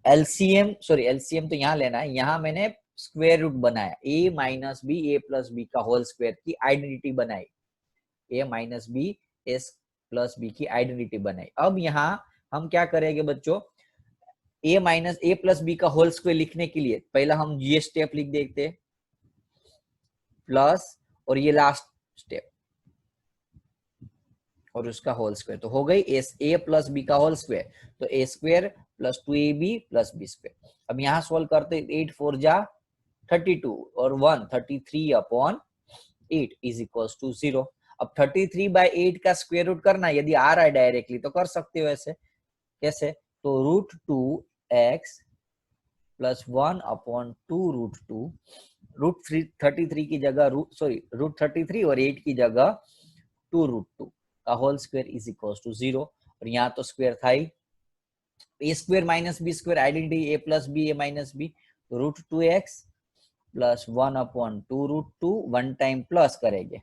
एलसीएम तो यहाँ लेना है, यहाँ मैंने स्क्वायर रूट बनाया, a minus B a plus B का होल स्क्वायर की आइडेंटिटी बनाई, a minus B S plus B की आइडेंटिटी बनाई। अब यहाँ हम क्या करेंगे बच्चों, a minus a plus B का होल स्क्वायर लिखने के लिए पहला हम ये स्टेप लिख देते प्लस और ये लास्ट स्टेप और उसका होल स्क्वायर, तो हो गई a प्लस बी का होल स्क्वायर, तो a² plus 2ab plus b²। अब यहाँ सोल्व करते 8 4 जा 32 और 1 33/8 इज इक्वल्स टू 0। अब 33/8 का स्क्वायर रूट करना यदि आ रहा है डायरेक्टली तो कर सकते हो ऐसे, कैसे, तो √2x प्लस 1/2√2, √33 की जगह √33 और 8 की जगह 2√2 का whole square is equals to 0। और यहाँ तो स्क्वायर था ही, a² minus b² identity a plus B a minus B, तो √2x plus 1/2√2 one time plus करेंगे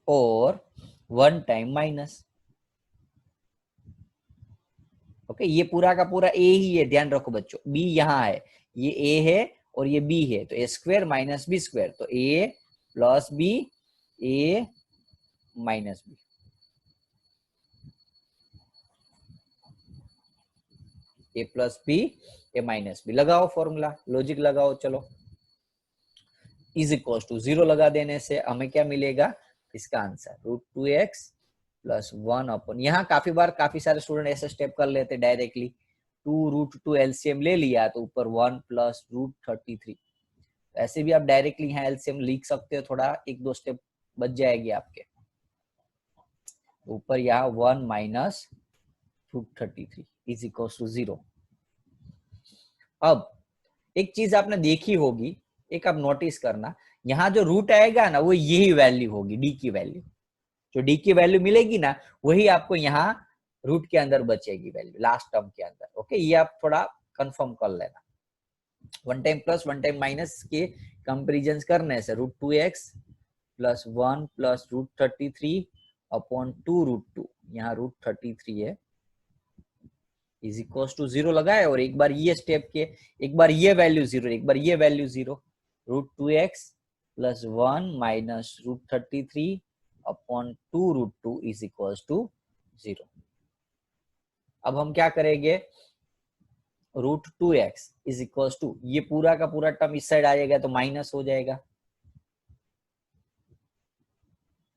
और वन टाइम माइनस। ओके, ये पूरा का पूरा a ही है, ध्यान रखो बच्चों, b यहाँ है, ये a है और ये b है, तो a² माइनस b², तो a plus b a minus b, a plus B a minus B, लगाओ फॉर्मूला, लॉजिक लगाओ, चलो इज इक्वल टू 0 लगा देने से हमें क्या मिलेगा, इसका आंसर √2x प्लस 1/, यहाँ काफी सारे स्टूडेंट ऐसे स्टेप कर लेते डायरेक्टली, 2√2 एलसीएम ले लिया तो ऊपर 1 प्लस √33, ऐसे भी आप डायरेक्टली यहाँ एलसीएम लिख सकते हो, थोड़ा एक दो स्टेप बच जाएगी आपके, ऊपर यहाँ 1 माइनस √33 इज इक्वल टू 0। अब एक चीज आपने देखी होगी, एक आप नोटिस करना, यहाँ जो रूट आएगा ना वो यही वैल्यू होगी, डी की वैल्यू, जो डी की वैल्यू मिलेगी ना वही आपको यहाँ रूट के अंदर बचेगी वैल्यू लास्ट टर्म के अंदर। ओके, ये आप थोड़ा कंफर्म कर लेना, one time plus one time minus के कंपेरिजन करने से √2x प्लस 1 प्लस √33 अपॉन 2√2, यहाँ √33 है, इज इक्वल टू 0 लगाए, और एक बार ये स्टेप के, एक बार ये वैल्यू 0, एक बार ये value 0, √2x plus 1 minus √33 upon 2√2 is equal to 0। अब हम क्या करेंगे, √2x इज इक्वल टू, ये पूरा का पूरा टर्म इस साइड आ जाएगा तो माइनस हो जाएगा,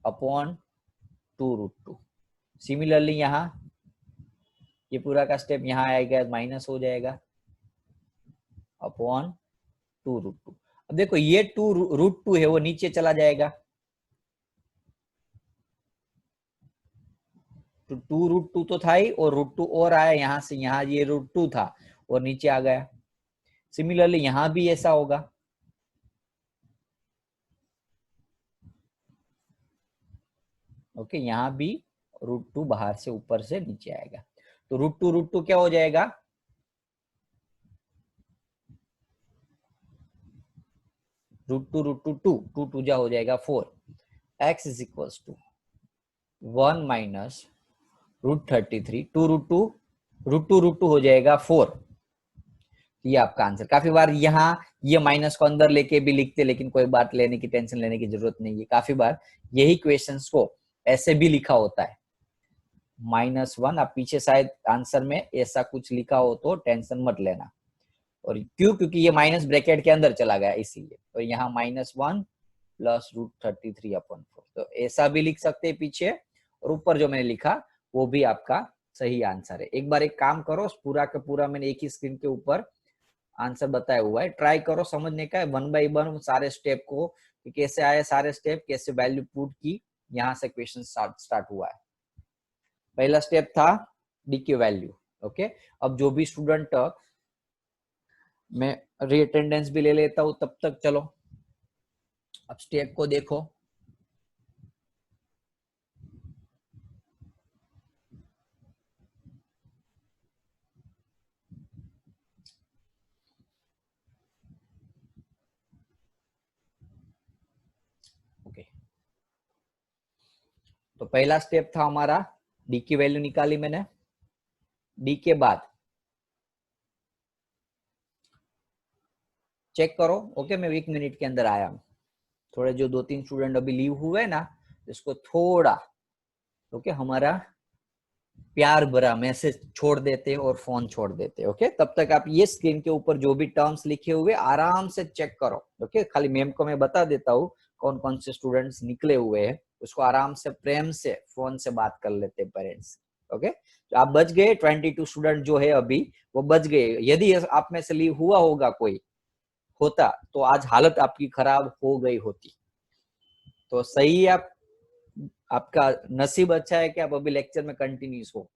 अपॉन 2√2। सिमिलरली यहाँ ये पूरा का स्टेप यहाँ आएगा, माइनस हो जाएगा, अपॉन 2√2। अब देखो ये √2 है वो नीचे चला जाएगा, तो 2√2 तो था ही, और √2 और आया यहाँ से, यहाँ ये √2 था और नीचे आ गया। सिमिलरली यहां भी ऐसा होगा, ओके, यहां भी √2 बाहर से ऊपर से नीचे आएगा, तो √2 क्या हो जाएगा, √2 2 जा हो जाएगा 4। x is equal to 1 minus √33, √2 हो जाएगा 4। ये आपका आंसर। काफी बार यहाँ ये माइनस को अंदर लेके भी लिखते, लेकिन कोई बात लेने की, टेंशन लेने की जरूरत नहीं है। काफी बार यही क्वेश्चंस को ऐसे भी लिखा होता है, -1। आप पीछे शायद आंसर में ऐसा कुछ लिखा हो तो टेंशन मत लेना। और क्यों, क्योंकि ये माइनस ब्रैकेट के अंदर चला गया इसीलिए। और यहाँ -1 प्लस √33 अपॉन 4, तो ऐसा भी लिख सकते हैं पीछे, और ऊपर जो मैंने लिखा वो भी आपका सही आंसर है। एक बार एक काम करो, पूरा का पूरा मैंने एक ही स्क्रीन के ऊपर आंसर बताया हुआ है, ट्राई करो समझने का, 1 बाय 1 सारे स्टेप को, कैसे आए सारे स्टेप, कैसे वैल्यू पुट की, यहाँ से क्वेश्चन स्टार्ट हुआ है। पहला स्टेप था डी की वैल्यू, ओके। अब जो भी स्टूडेंट, मैं रीअटेंडेंस भी ले लेता हूं तब तक, चलो अब स्टेप को देखो। ओके, तो पहला स्टेप था हमारा, डी की वैल्यू निकाली मैंने। डी के बाद चेक करो, ओके, मैं 1 मिनट के अंदर आया हूं। थोड़े जो 2-3 स्टूडेंट अभी लीव हुए ना, इसको थोड़ा, ओके, हमारा प्यार भरा मैसेज छोड़ देते और फोन छोड़ देते, ओके। तब तक आप ये स्क्रीन के ऊपर जो भी टर्म्स लिखे हुए आराम से चेक करो, ओके। खाली मैम को मैं बता देता हूँ कौन कौन से स्टूडेंट्स निकले हुए हैं, उसको आराम से प्रेम से फोन से बात कर लेते पेरेंट्स, ओके। तो आप बच गए, 22 स्टूडेंट जो है अभी वो बच गए। यदि आप में से लीव हुआ होगा कोई होता, तो आज हालत आपकी खराब हो गई होती। तो सही है, आपका नसीब अच्छा है कि आप अभी लेक्चर में कंटिन्यूस हो,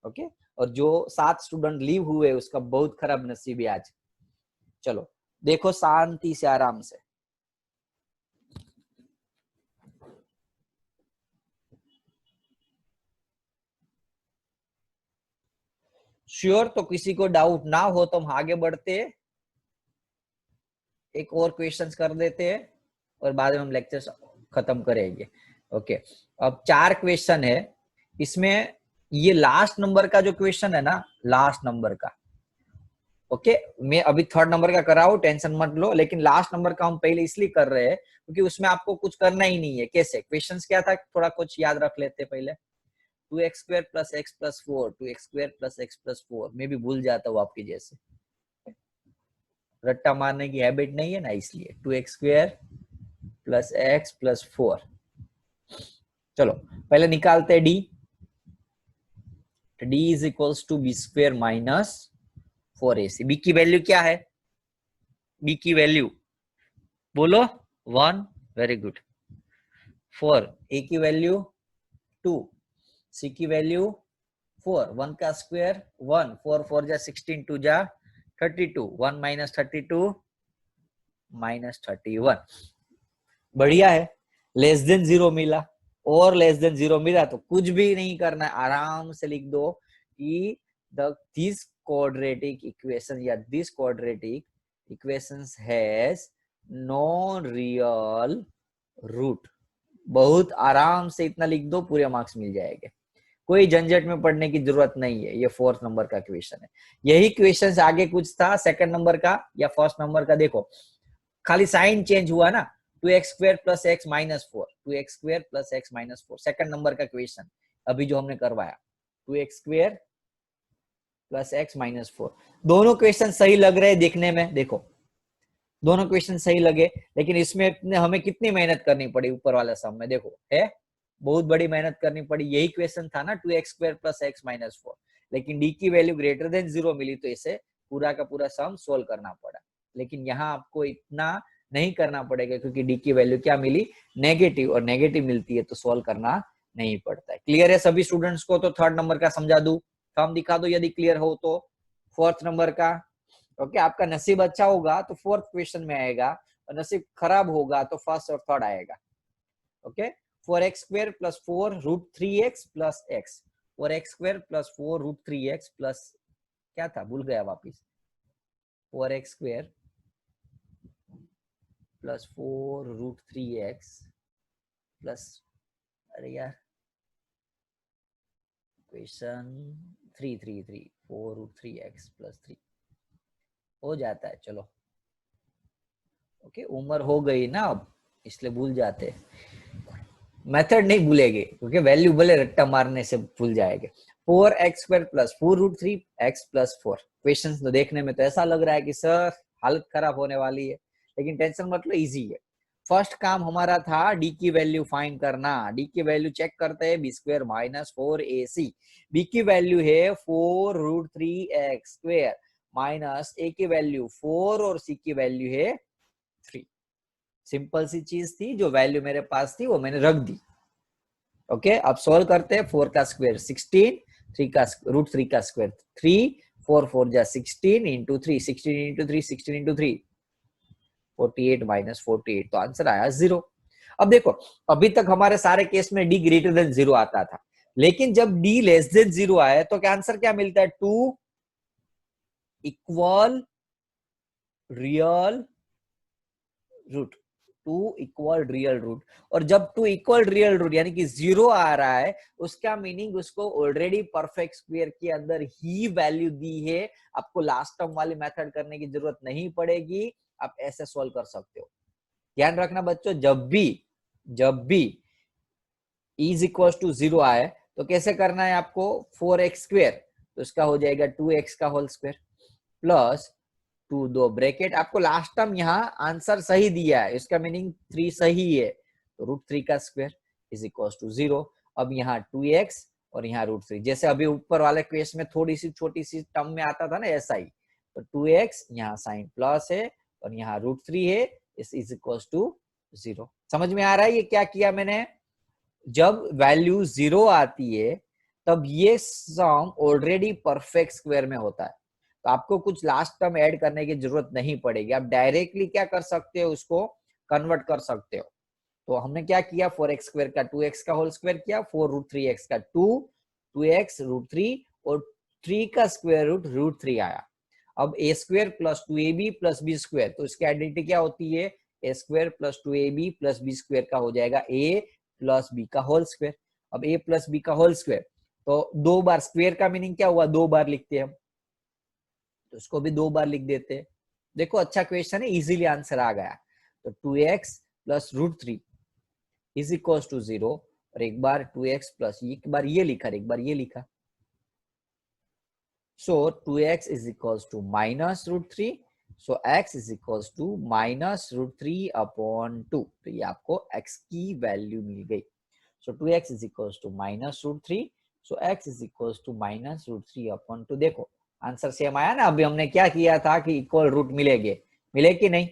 ओके। और जो 7 स्टूडेंट लीव हुए उसका बहुत खराब नसीब है आज। चलो देखो शांति से, आराम से। श्योर, तो किसी को डाउट ना हो तो हम आगे बढ़ते, एक और क्वेश्चंस कर देते हैं और बाद में हम लेक्चर खत्म करेंगे, ओके। अब 4 क्वेश्चन है इसमें, ये लास्ट नंबर का जो क्वेश्चन है ना, लास्ट नंबर का, ओके, मैं अभी 3rd नंबर का कर रहा हूं, टेंशन मत लो, लेकिन लास्ट नंबर का हम पहले इसलिए कर रहे हैं क्योंकि उसमें आपको कुछ करना ही नहीं है। कैसे, क्वेश्चंस क्या था, थोड़ा कुछ याद रख लेते पहले। 2x² + x + 4, 2x² + x + 4, मैं भी भूल जाता हूँ आपकी जैसे, रट्टा मारने की हैबिट नहीं है ना, इसलिए 2x² + x + 4। चलो पहले निकालते हैं D. D is equals to b² - 4ac। B की वैल्यू क्या है, बी की वैल्यू बोलो, 1, वेरी गुड। 4, ए की वैल्यू 2, सी की वैल्यू 4, 1 का स्क्वायर 1, 4 4 जा 16, 2 जा 32, 1 - 32 - 31। बढ़िया है, लेस देन 0 मिला, और लेस देन 0 मिला तो कुछ भी नहीं करना है, आराम से लिख दो कि दिस quadratic equation या this quadratic equations has no real root, बहुत आराम से इतना लिख दो, पूरे मार्क्स मिल जाएंगे, कोई झंझट में पढ़ने की जरूरत नहीं है। ये 4th नंबर का क्वेश्चन है। यही क्वेश्चन आगे कुछ था 2nd नंबर का या 1st नंबर का, देखो खाली साइन चेंज हुआ ना, 2x² + x - 4, 2x² + x - 4, 2nd number का क्वेश्चन अभी जो हमने करवाया, 2x² + x - 4। दोनों क्वेश्चन सही लग रहे हैं देखने में, देखो दोनों क्वेश्चन सही लगे, लेकिन इसमें हमें कितनी मेहनत करनी पड़ी ऊपर वाला सम में, देखो है बहुत बड़ी मेहनत करनी पड़ी। यही क्वेश्चन था ना 2x² + x - 4, लेकिन d की वैल्यू ग्रेटर देन 0 मिली तो इसे पूरा का पूरा सम सोल्व करना पड़ा। लेकिन यहाँ आपको इतना नहीं करना पड़ेगा क्योंकि d की वैल्यू क्या मिली, नेगेटिव, और नेगेटिव मिलती है तो सोल्व करना नहीं पड़ता है। क्लियर है सभी स्टूडेंट्स को? तो 3rd नंबर का समझा दूं, फॉर्म दिखा दो यदि क्लियर हो तो। 4th नंबर का ओके, आपका नसीब अच्छा होगा तो 4th क्वेश्चन में आएगा, और नसीब खराब होगा तो 1st और 3rd आएगा। Okay, 4x² + 4√3x + x, 4x² + 4√3x plus क्या था, भूल गया वापिस, 4x² + 4√3x प्लस, अरे यार क्वेश्चन 3 4√3x + 3 हो जाता है, चलो ओके, उम्र हो गई ना अब इसलिए भूल जाते, मेथड नहीं भूलेंगे क्योंकि वैल्यू भले रट्टा मारने से भूल जाएंगे। 4x² + 4√3x + 4, क्वेश्चन तो देखने में तो ऐसा लग रहा है कि सर हालत खराब होने वाली है, लेकिन टेंशन मत लो, इजी है। फर्स्ट काम हमारा था d की वैल्यू फाइंड करना। d की वैल्यू चेक करते हैं, b² - 4ac, b की वैल्यू है 4√3x² माइनस a की वैल्यू 4 और c की वैल्यू है 3। सिंपल सी चीज थी, जो वैल्यू मेरे पास थी वो मैंने रख दी। ओके, अब सोल्व करते हैं। 4 का स्क्वायर 16, 3 का √3 का स्क्वायर 3, 4 4 जा 16 इंटू 3, 16 इंटू 3, 16 इंटू 3, 48 - 48, तो आंसर आया 0। अब देखो, अभी तक हमारे सारे केस में d ग्रेटर देन 0 आता था, लेकिन जब d लेस देन 0 आया तो क्या आंसर क्या मिलता है, 2 equal real root, 2 equal real root. और जब 2 इक्वल रियल रूट यानी कि 0 आ रहा है, उसका मीनिंग उसको ऑलरेडी परफेक्ट स्क्वायर के अंदर ही वैल्यू दी है, आपको लास्ट टर्म वाली मेथड करने की जरूरत नहीं पड़ेगी, आप ऐसे सॉल्व कर सकते हो। ध्यान रखना बच्चों, जब भी इज इक्वल टू 0 आए तो कैसे करना है आपको, 4x², तो इसका हो जाएगा 2x का होल स्क्वायर प्लस 2 दो ब्रैकेट, आपको लास्ट टाइम यहाँ आंसर सही दिया है, इसका मीनिंग 3 सही है, तो √3 का स्क्वायर इज इक्वल टू 0। अब यहाँ 2x और यहाँ √3, जैसे अभी ऊपर वाले केस में थोड़ी सी छोटी सी टर्म में आता था ना ऐसा ही, तो 2x यहाँ साइन प्लस है और यहाँ √3 है, इज इक्वल टू 0। समझ में आ रहा है ये क्या किया मैंने? जब वैल्यू 0 आती है तब ये सम ऑलरेडी परफेक्ट स्क्वायर में होता है, तो आपको कुछ लास्ट टर्म ऐड करने की जरूरत नहीं पड़ेगी, आप डायरेक्टली क्या कर सकते हो, उसको कन्वर्ट कर सकते हो। तो हमने क्या किया, 4x² का 2x का होल स्क्वायर किया, 4√3x का 2, 2x √3 और 3 का स्क्वायर रूट √3 आया। अब a² + 2ab + b², तो इसकी आइडेंटिटी क्या होती है, a² + 2ab + b² का हो जाएगा a + b का होल स्क्वायर। अब a + b का होल स्क्वायर, तो 2 बार स्क्वायर का मीनिंग क्या हुआ, 2 बार लिखते हैं हम, तो इसको भी 2 बार लिख देते हैं। देखो अच्छा क्वेश्चन है, इजीली आंसर आ गया। तो 2x + √3 इज इक्वल टू 0, और एक बार 2x प्लस एक बार ये लिखा, एक बार ये लिखा, so 2x is equal to -√3, so x is equal to -√3/2, तो ये आपको x की वैल्यू मिल गई। So 2x is equal to -√3, so x is equal to -√3/2। देखो आंसर सेम आया ना, अभी हमने क्या किया था कि इक्वल रूट मिलेंगे, मिले कि नहीं?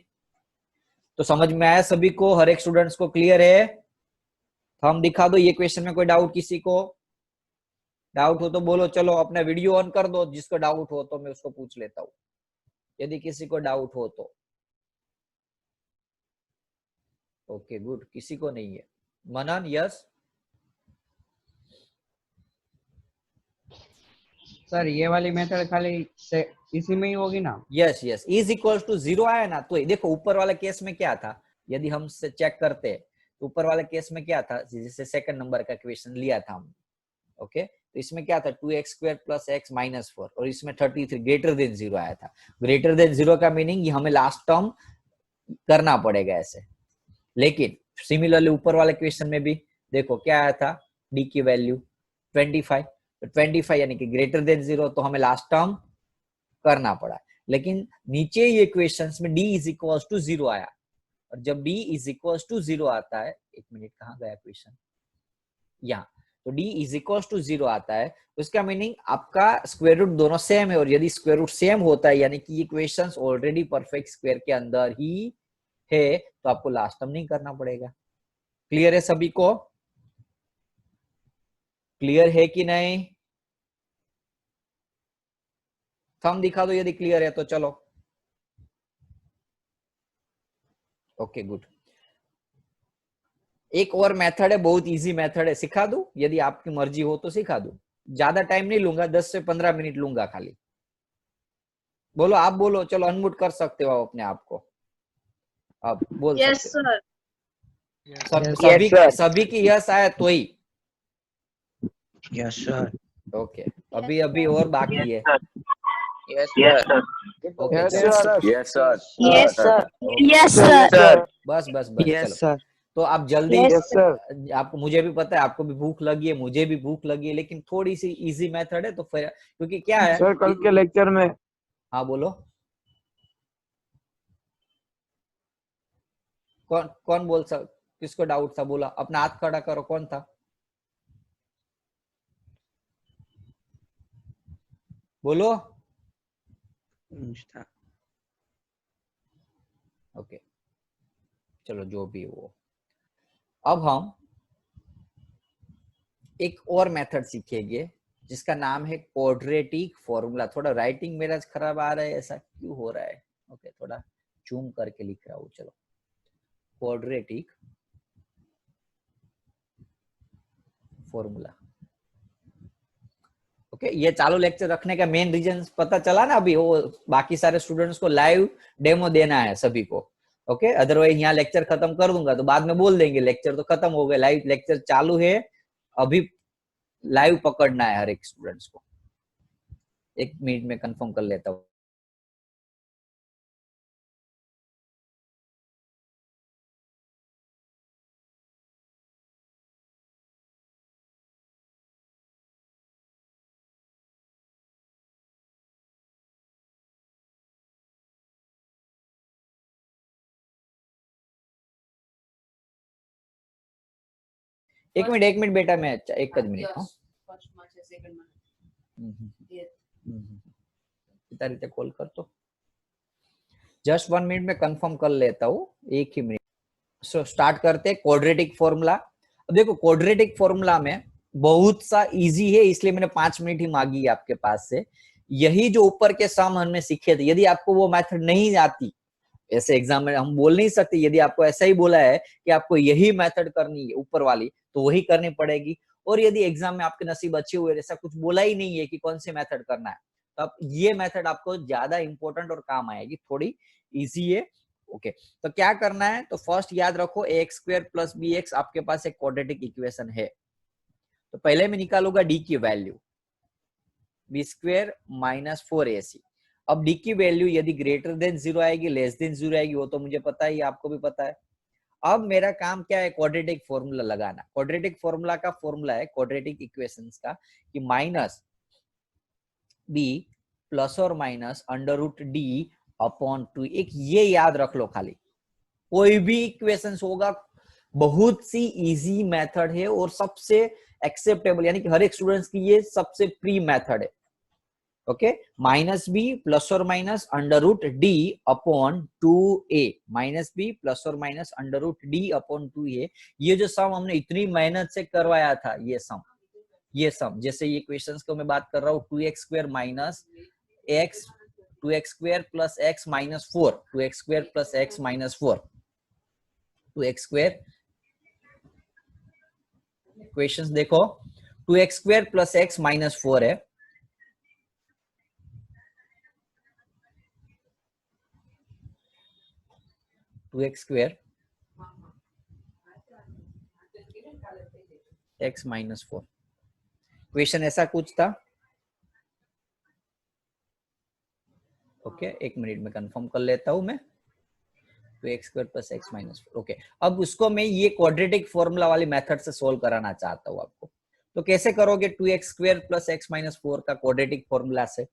तो समझ में आया सभी को, हर एक स्टूडेंट्स को क्लियर है? तो हम दिखा दो ये क्वेश्चन में, कोई डाउट किसी को? डाउट हो तो बोलो, चलो अपना वीडियो ऑन कर दो, जिसको डाउट हो तो मैं उसको पूछ लेता हूँ, यदि किसी को डाउट हो तो। ओके गुड, किसी को नहीं है। मनन यस? सर ये वाली मेथड खाली से इसी में ही होगी ना? Yes yes, is equal to 0 आया ना, तो देखो ऊपर वाला केस में क्या था, यदि हम चेक करते तो ऊपर वाले केस में क्या था, जैसे सेकंड नंबर का क्वेश्चन लिया था हम, ओके, तो इसमें क्या था 2x² + x - 4 और इसमें 33 ग्रेटर देन 0 आया था। ग्रेटर देन 0 का मीनिंग ये हमें लास्ट टर्म करना पड़ेगा ऐसे। लेकिन सिमिलरली ऊपर वाले क्वेश्चन में भी देखो क्या आया था, d की वैल्यू 25, तो 25 यानी कि ग्रेटर देन 0, तो हमें लास्ट टर्म करना पड़ा। लेकिन नीचे ये क्वेश्चंस में d = 0 आया, और जब d = 0 आता है, एक मिनट कहाँ गया क्वेश्चन, यहाँ, तो d = 0 आता है, उसका मीनिंग आपका स्क्वायर रूट दोनों सेम है, और यदि स्क्वायर रूट सेम होता है यानी कि ये क्वेश्चंस ऑलरेडी परफेक्ट स्क्वायर के अंदर ही है, तो आपको लास्ट टर्म नहीं करना पड़ेगा। क्लियर है सभी को? क्लियर है कि नहीं? थंब दिखा दो यदि क्लियर है तो। चलो, ओके गुड। एक और मेथड है, बहुत इजी मेथड है, सिखा दूं? यदि आपकी मर्जी हो तो सिखा दूं, ज्यादा टाइम नहीं लूंगा, 10 से 15 मिनट लूंगा खाली। बोलो, आप बोलो, चलो अनम्यूट कर सकते हो अपने आप को, आप बोल सकते हो। सभी की यस आया तो ही। Yes sir. ओके, अभी अभी और बाकी है। Yes sir. ओके Yes, चलो, sir. Yes sir. Yes, sir. Yes, sir. बस बस बस, Yes, चलो। sir. तो आप जल्दी, Yes, sir. आपको, मुझे भी पता है आपको भी भूख लगी है, मुझे भी भूख लगी है, लेकिन थोड़ी सी इजी मेथड है तो फिर, क्योंकि क्या है सर कल के लेक्चर में हाँ बोलो, कौन कौन बोल सक, किसको डाउट था, बोला, अपना हाथ खड़ा करो, कौन था? बोलो। ओके, चलो जो भी हो। अब हम एक और मेथड सीखेंगे जिसका नाम है क्वाड्रेटिक फॉर्मूला। थोड़ा राइटिंग मेरा खराब आ रहा है, ऐसा क्यों हो रहा है? ओके, थोड़ा जूम करके लिख रहा हूँ। चलो, क्वाड्रेटिक फॉर्मूला। ओके, ये चालू लेक्चर रखने का मेन रीजन पता चला ना अभी, वो बाकी सारे स्टूडेंट्स को लाइव डेमो देना है सभी को। ओके, अदरवाइज यहाँ लेक्चर खत्म कर दूंगा तो बाद में बोल देंगे लेक्चर तो खत्म हो गया, लाइव लेक्चर चालू है अभी, लाइव पकड़ना है हर एक स्टूडेंट्स को। एक मिनट में कंफर्म कर लेता हूँ। एक मिनट बेटा, मैं अच्छा एक मिनट हाँ રીતે कॉल कर तो जस्ट 1 मिनट में कंफर्म कर लेता हूँ, एक ही मिनट। सो स्टार्ट करते हैं क्वाड्रेटिक फॉर्मूला। अब देखो, क्वाड्रेटिक फॉर्मूला में बहुत सा इजी है, इसलिए मैंने 5 मिनट ही मांगी है आपके पास से। यही जो ऊपर के सम हमने सीखे थे, यदि आपको वो मेथड नहीं आती, ऐसे एग्जाम में हम बोल नहीं सकते, यदि आपको ऐसा ही बोला है कि आपको यही मेथड करनी है ऊपर वाली, तो वही करनी पड़ेगी। और यदि एग्जाम में आपके नसीब अच्छे हुए, ऐसा कुछ बोला ही नहीं है कि कौन से मेथड करना है, तो आप ये मेथड आपको ज्यादा इंपॉर्टेंट और काम आएगी, थोड़ी इजी है। ओके, तो क्या करना है, तो फर्स्ट याद रखो ax² + bx आपके पास एक क्वाड्रेटिक इक्वेशन है, तो पहले मैं निकालूंगा d की वैल्यू, b² - 4ac। अब d की वैल्यू यदि ग्रेटर देन 0 आएगी, लेस देन 0 आएगी, वो तो मुझे पता ही, आपको भी पता है। अब मेरा काम क्या है, क्वाड्रेटिक फॉर्मूला लगाना। क्वाड्रेटिक फॉर्मूला का फॉर्मूला है क्वाड्रेटिक इक्वेशंस का कि -b ± √d/2। एक ये याद रख लो खाली, कोई भी इक्वेशंस होगा, बहुत सी इजी मेथड है और सबसे एक्सेप्टेबल, यानी कि हर एक स्टूडेंट्स की ये सबसे प्री मेथड है। Okay, -b ± √d/2a, -b ± √d/2a। ये जो सम हमने इतनी मेहनत से करवाया था, ये सम जैसे ये क्वेश्चंस को मैं बात कर रहा हूँ, 2x² - x 2x² + x - 4 2x² + x - 4 2x² questions देखो, 2x² + x - 4 है, 2x² x माइनस 4। क्वेश्चन ऐसा कुछ था। ओके एक मिनट में कंफर्म कर लेता हूं मैं। 2x² plus x minus 4। Okay अब उसको मैं ये क्वाड्रेटिक फॉर्मूला वाली मेथड से सोल्व कराना चाहता हूं आपको। तो कैसे करोगे 2x² प्लस x माइनस 4 का क्वाड्रेटिक फॉर्मूला से?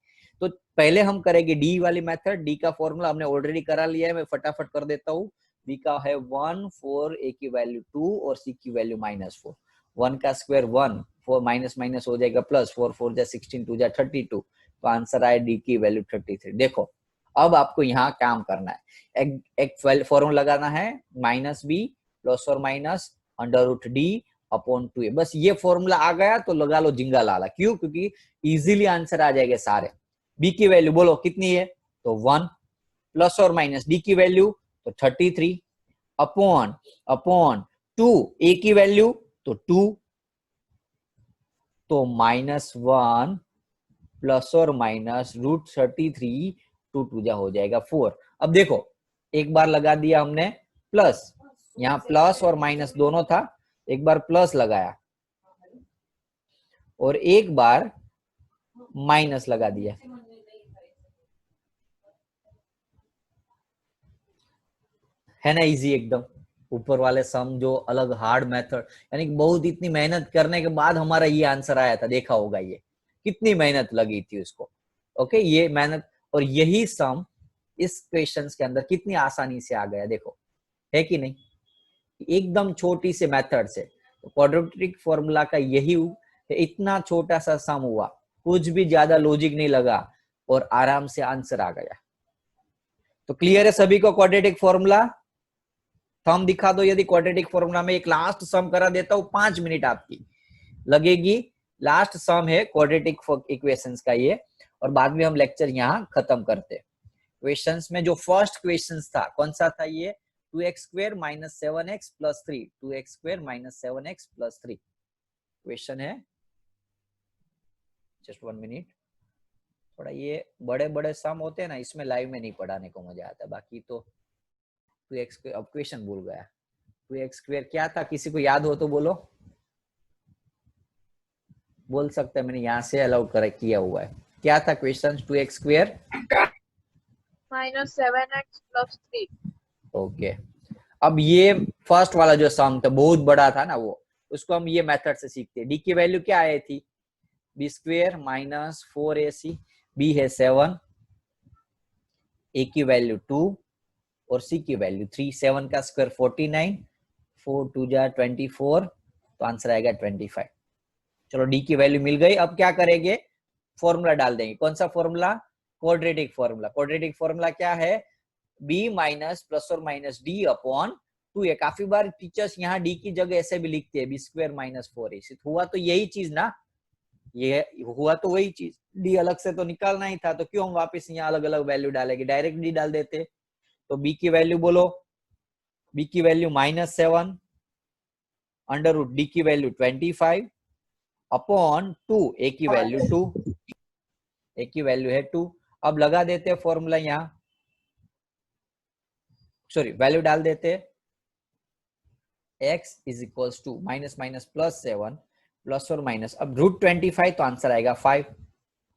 तो पहले हम करेंगे डी वाली मेथड। डी का फॉर्मूला हमने ऑलरेडी करा लिया है, मैं फटाफट कर देता हूँ। डी का है 1, 4, a की वैल्यू 2 और c की वैल्यू -4। 1 का स्क्वायर 1, 4 माइनस माइनस हो जाएगा प्लस, 4 4 जा 16, 2 जा 32। तो आंसर आए डी की वैल्यू 33। देखो अब आपको यहाँ काम करना है, एक फॉर्मूला लगाना है -b प्लस और माइनस √d अपॉन 2a। बस ये फॉर्मूला आ गया तो लगा लो जिंगा लाला। क्यों? क्योंकि इजीली आंसर आ जाएंगे सारे। b की वैल्यू बोलो कितनी है? तो 1 प्लस और माइनस d की वैल्यू तो 33 अपॉन 2 a की वैल्यू तो 2 तो -1 प्लस और माइनस √33 2 2 जा हो जाएगा 4। अब देखो एक बार लगा दिया हमने प्लस, यहाँ प्लस और माइनस दोनों था, एक बार प्लस लगाया और एक बार माइनस लगा दिया। है ना इजी एकदम। ऊपर वाले सम जो अलग हार्ड मेथड, यानी बहुत इतनी मेहनत करने के बाद हमारा ये आंसर आया था। देखा होगा ये कितनी मेहनत लगी थी उसको। ओके ये मेहनत और यही सम इस क्वेश्चंस के अंदर कितनी आसानी से आ गया, देखो है कि नहीं? एकदम छोटी से मेथड से क्वाड्रेटिक फॉर्मूला का यही इतना छोटा सा सम हुआ, कुछ भी ज्यादा लॉजिक नहीं लगा और आराम से आंसर आ गया। तो क्लियर है सभी को क्वाड्रेटिक फॉर्मूला? थंब दिखा दो यदि क्वाड्रेटिक फॉर्मूला में। एक लास्ट सम करा देता हूं, 5 मिनट आपकी लगेगी। लास्ट सम है क्वाड्रेटिक इक्वेशंस का ये, और बाद में हम लेक्चर यहाँ खत्म करते। क्वेश्चंस में जो फर्स्ट क्वेश्चंस था कौन सा था ये? 2x² minus 7x plus 3। 2x² minus 7x plus 3 question है। Just 1 minute. थोड़ा ये बड़े बड़े सम होते हैं ना, इसमें लाइव में नहीं पढ़ाने को मजा आता, बाकी तो 2x²। अब क्वेश्चन भूल गया। 2x² क्या था? किसी को याद हो तो बोलो, बोल सकते हैं। मैंने यहाँ से अलाउ कर किया हुआ है। क्या था question? 2x² minus 7x plus 3। Okay अब ये फर्स्ट वाला जो सम था बहुत बड़ा था ना, वो उसको हम ये मेथड से सीखते हैं। डी की वैल्यू क्या आई थी? b² minus 4ac। बी है 7, a की वैल्यू 2 और c की वैल्यू 3। 7 का स्क्वायर 49, 4 2 जा 24, तो आंसर आएगा 25। चलो डी की वैल्यू मिल गई। अब क्या करेंगे? फॉर्मूला डाल देंगे। कौन सा formula? Quadratic formula. Quadratic formula क्या है? b माइनस प्लस और माइनस d अपॉन 2a। काफी बार टीचर्स यहाँ d की जगह ऐसे भी लिखते हैं b² माइनस 4ac। हुआ तो यही चीज ना, ये हुआ तो वही चीज। d अलग से तो निकालना ही था, तो क्यों हम वापस यहाँ अलग अलग वैल्यू डालेंगे? डायरेक्ट d डाल देते। तो b की वैल्यू बोलो, b की वैल्यू -7 √d की वैल्यू 25 अपॉन 2 a की वैल्यू 2, a की वैल्यू है 2। अब लगा देते हैं फॉर्मूला यहाँ, सॉरी वैल्यू डाल देते हैं। x is equals to minus minus plus 7 plus और माइनस, अब √25 तो आंसर आएगा 5।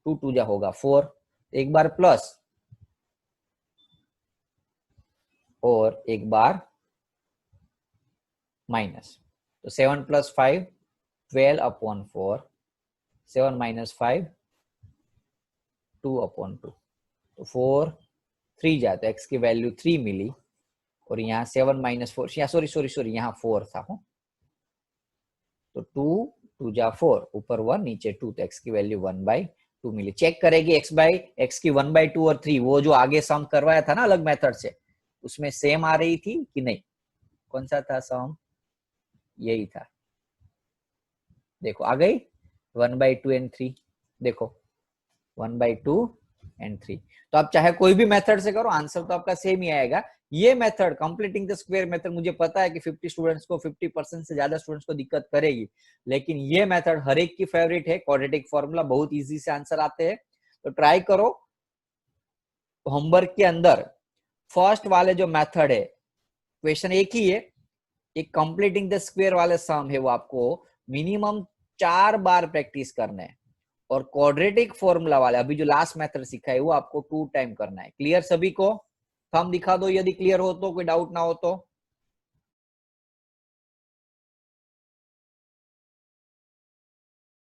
2 2 जा होगा 4, एक बार प्लस और एक बार माइनस। तो 7 प्लस 5 12 अपॉन 4, 7 माइनस 5 2 अपॉन 2, तो 4 3 जाते, x की वैल्यू 3 मिली। और यहाँ 7 माइनस 4, सॉरी यहाँ 4 था हो, तो 2 2 जा 4, ऊपर 1 नीचे 2, तो x की वैल्यू 1/2 मिली। चेक करेगी x की 1/2 और 3, वो जो आगे सम करवाया था ना अलग मेथड से, उसमें सेम आ रही थी कि नहीं? कौन सा था सम? यही था। देखो आ गई 1/2 एंड 3। देखो 1/2 एंड 3। तो आप चाहे कोई भी मेथड से करो, आंसर तो आपका सेम ही आएगा। ये method completing the square method, मुझे पता है कि 50 स्टूडेंट्स को 50% से ज्यादा स्टूडेंट्स को दिक्कत करेगी, लेकिन ये मेथड हर एक की फेवरेट है। क्वाड्रेटिक फॉर्मूला बहुत इजी से आंसर आते हैं, तो ट्राई करो। होमवर्क के अंदर फर्स्ट वाले जो मेथड है, क्वेश्चन एक ही है, ये कंप्लीटिंग द स्क्वायर वाले सम है वो आपको मिनिमम 4 बार प्रैक्टिस करना है, और क्वाड्रेटिक फॉर्मूला वाले अभी जो लास्ट मेथड सीखा है वो आपको 2 टाइम करना है। क्लियर सभी को? थंब दिखा दो यदि क्लियर हो तो, कोई डाउट ना हो तो।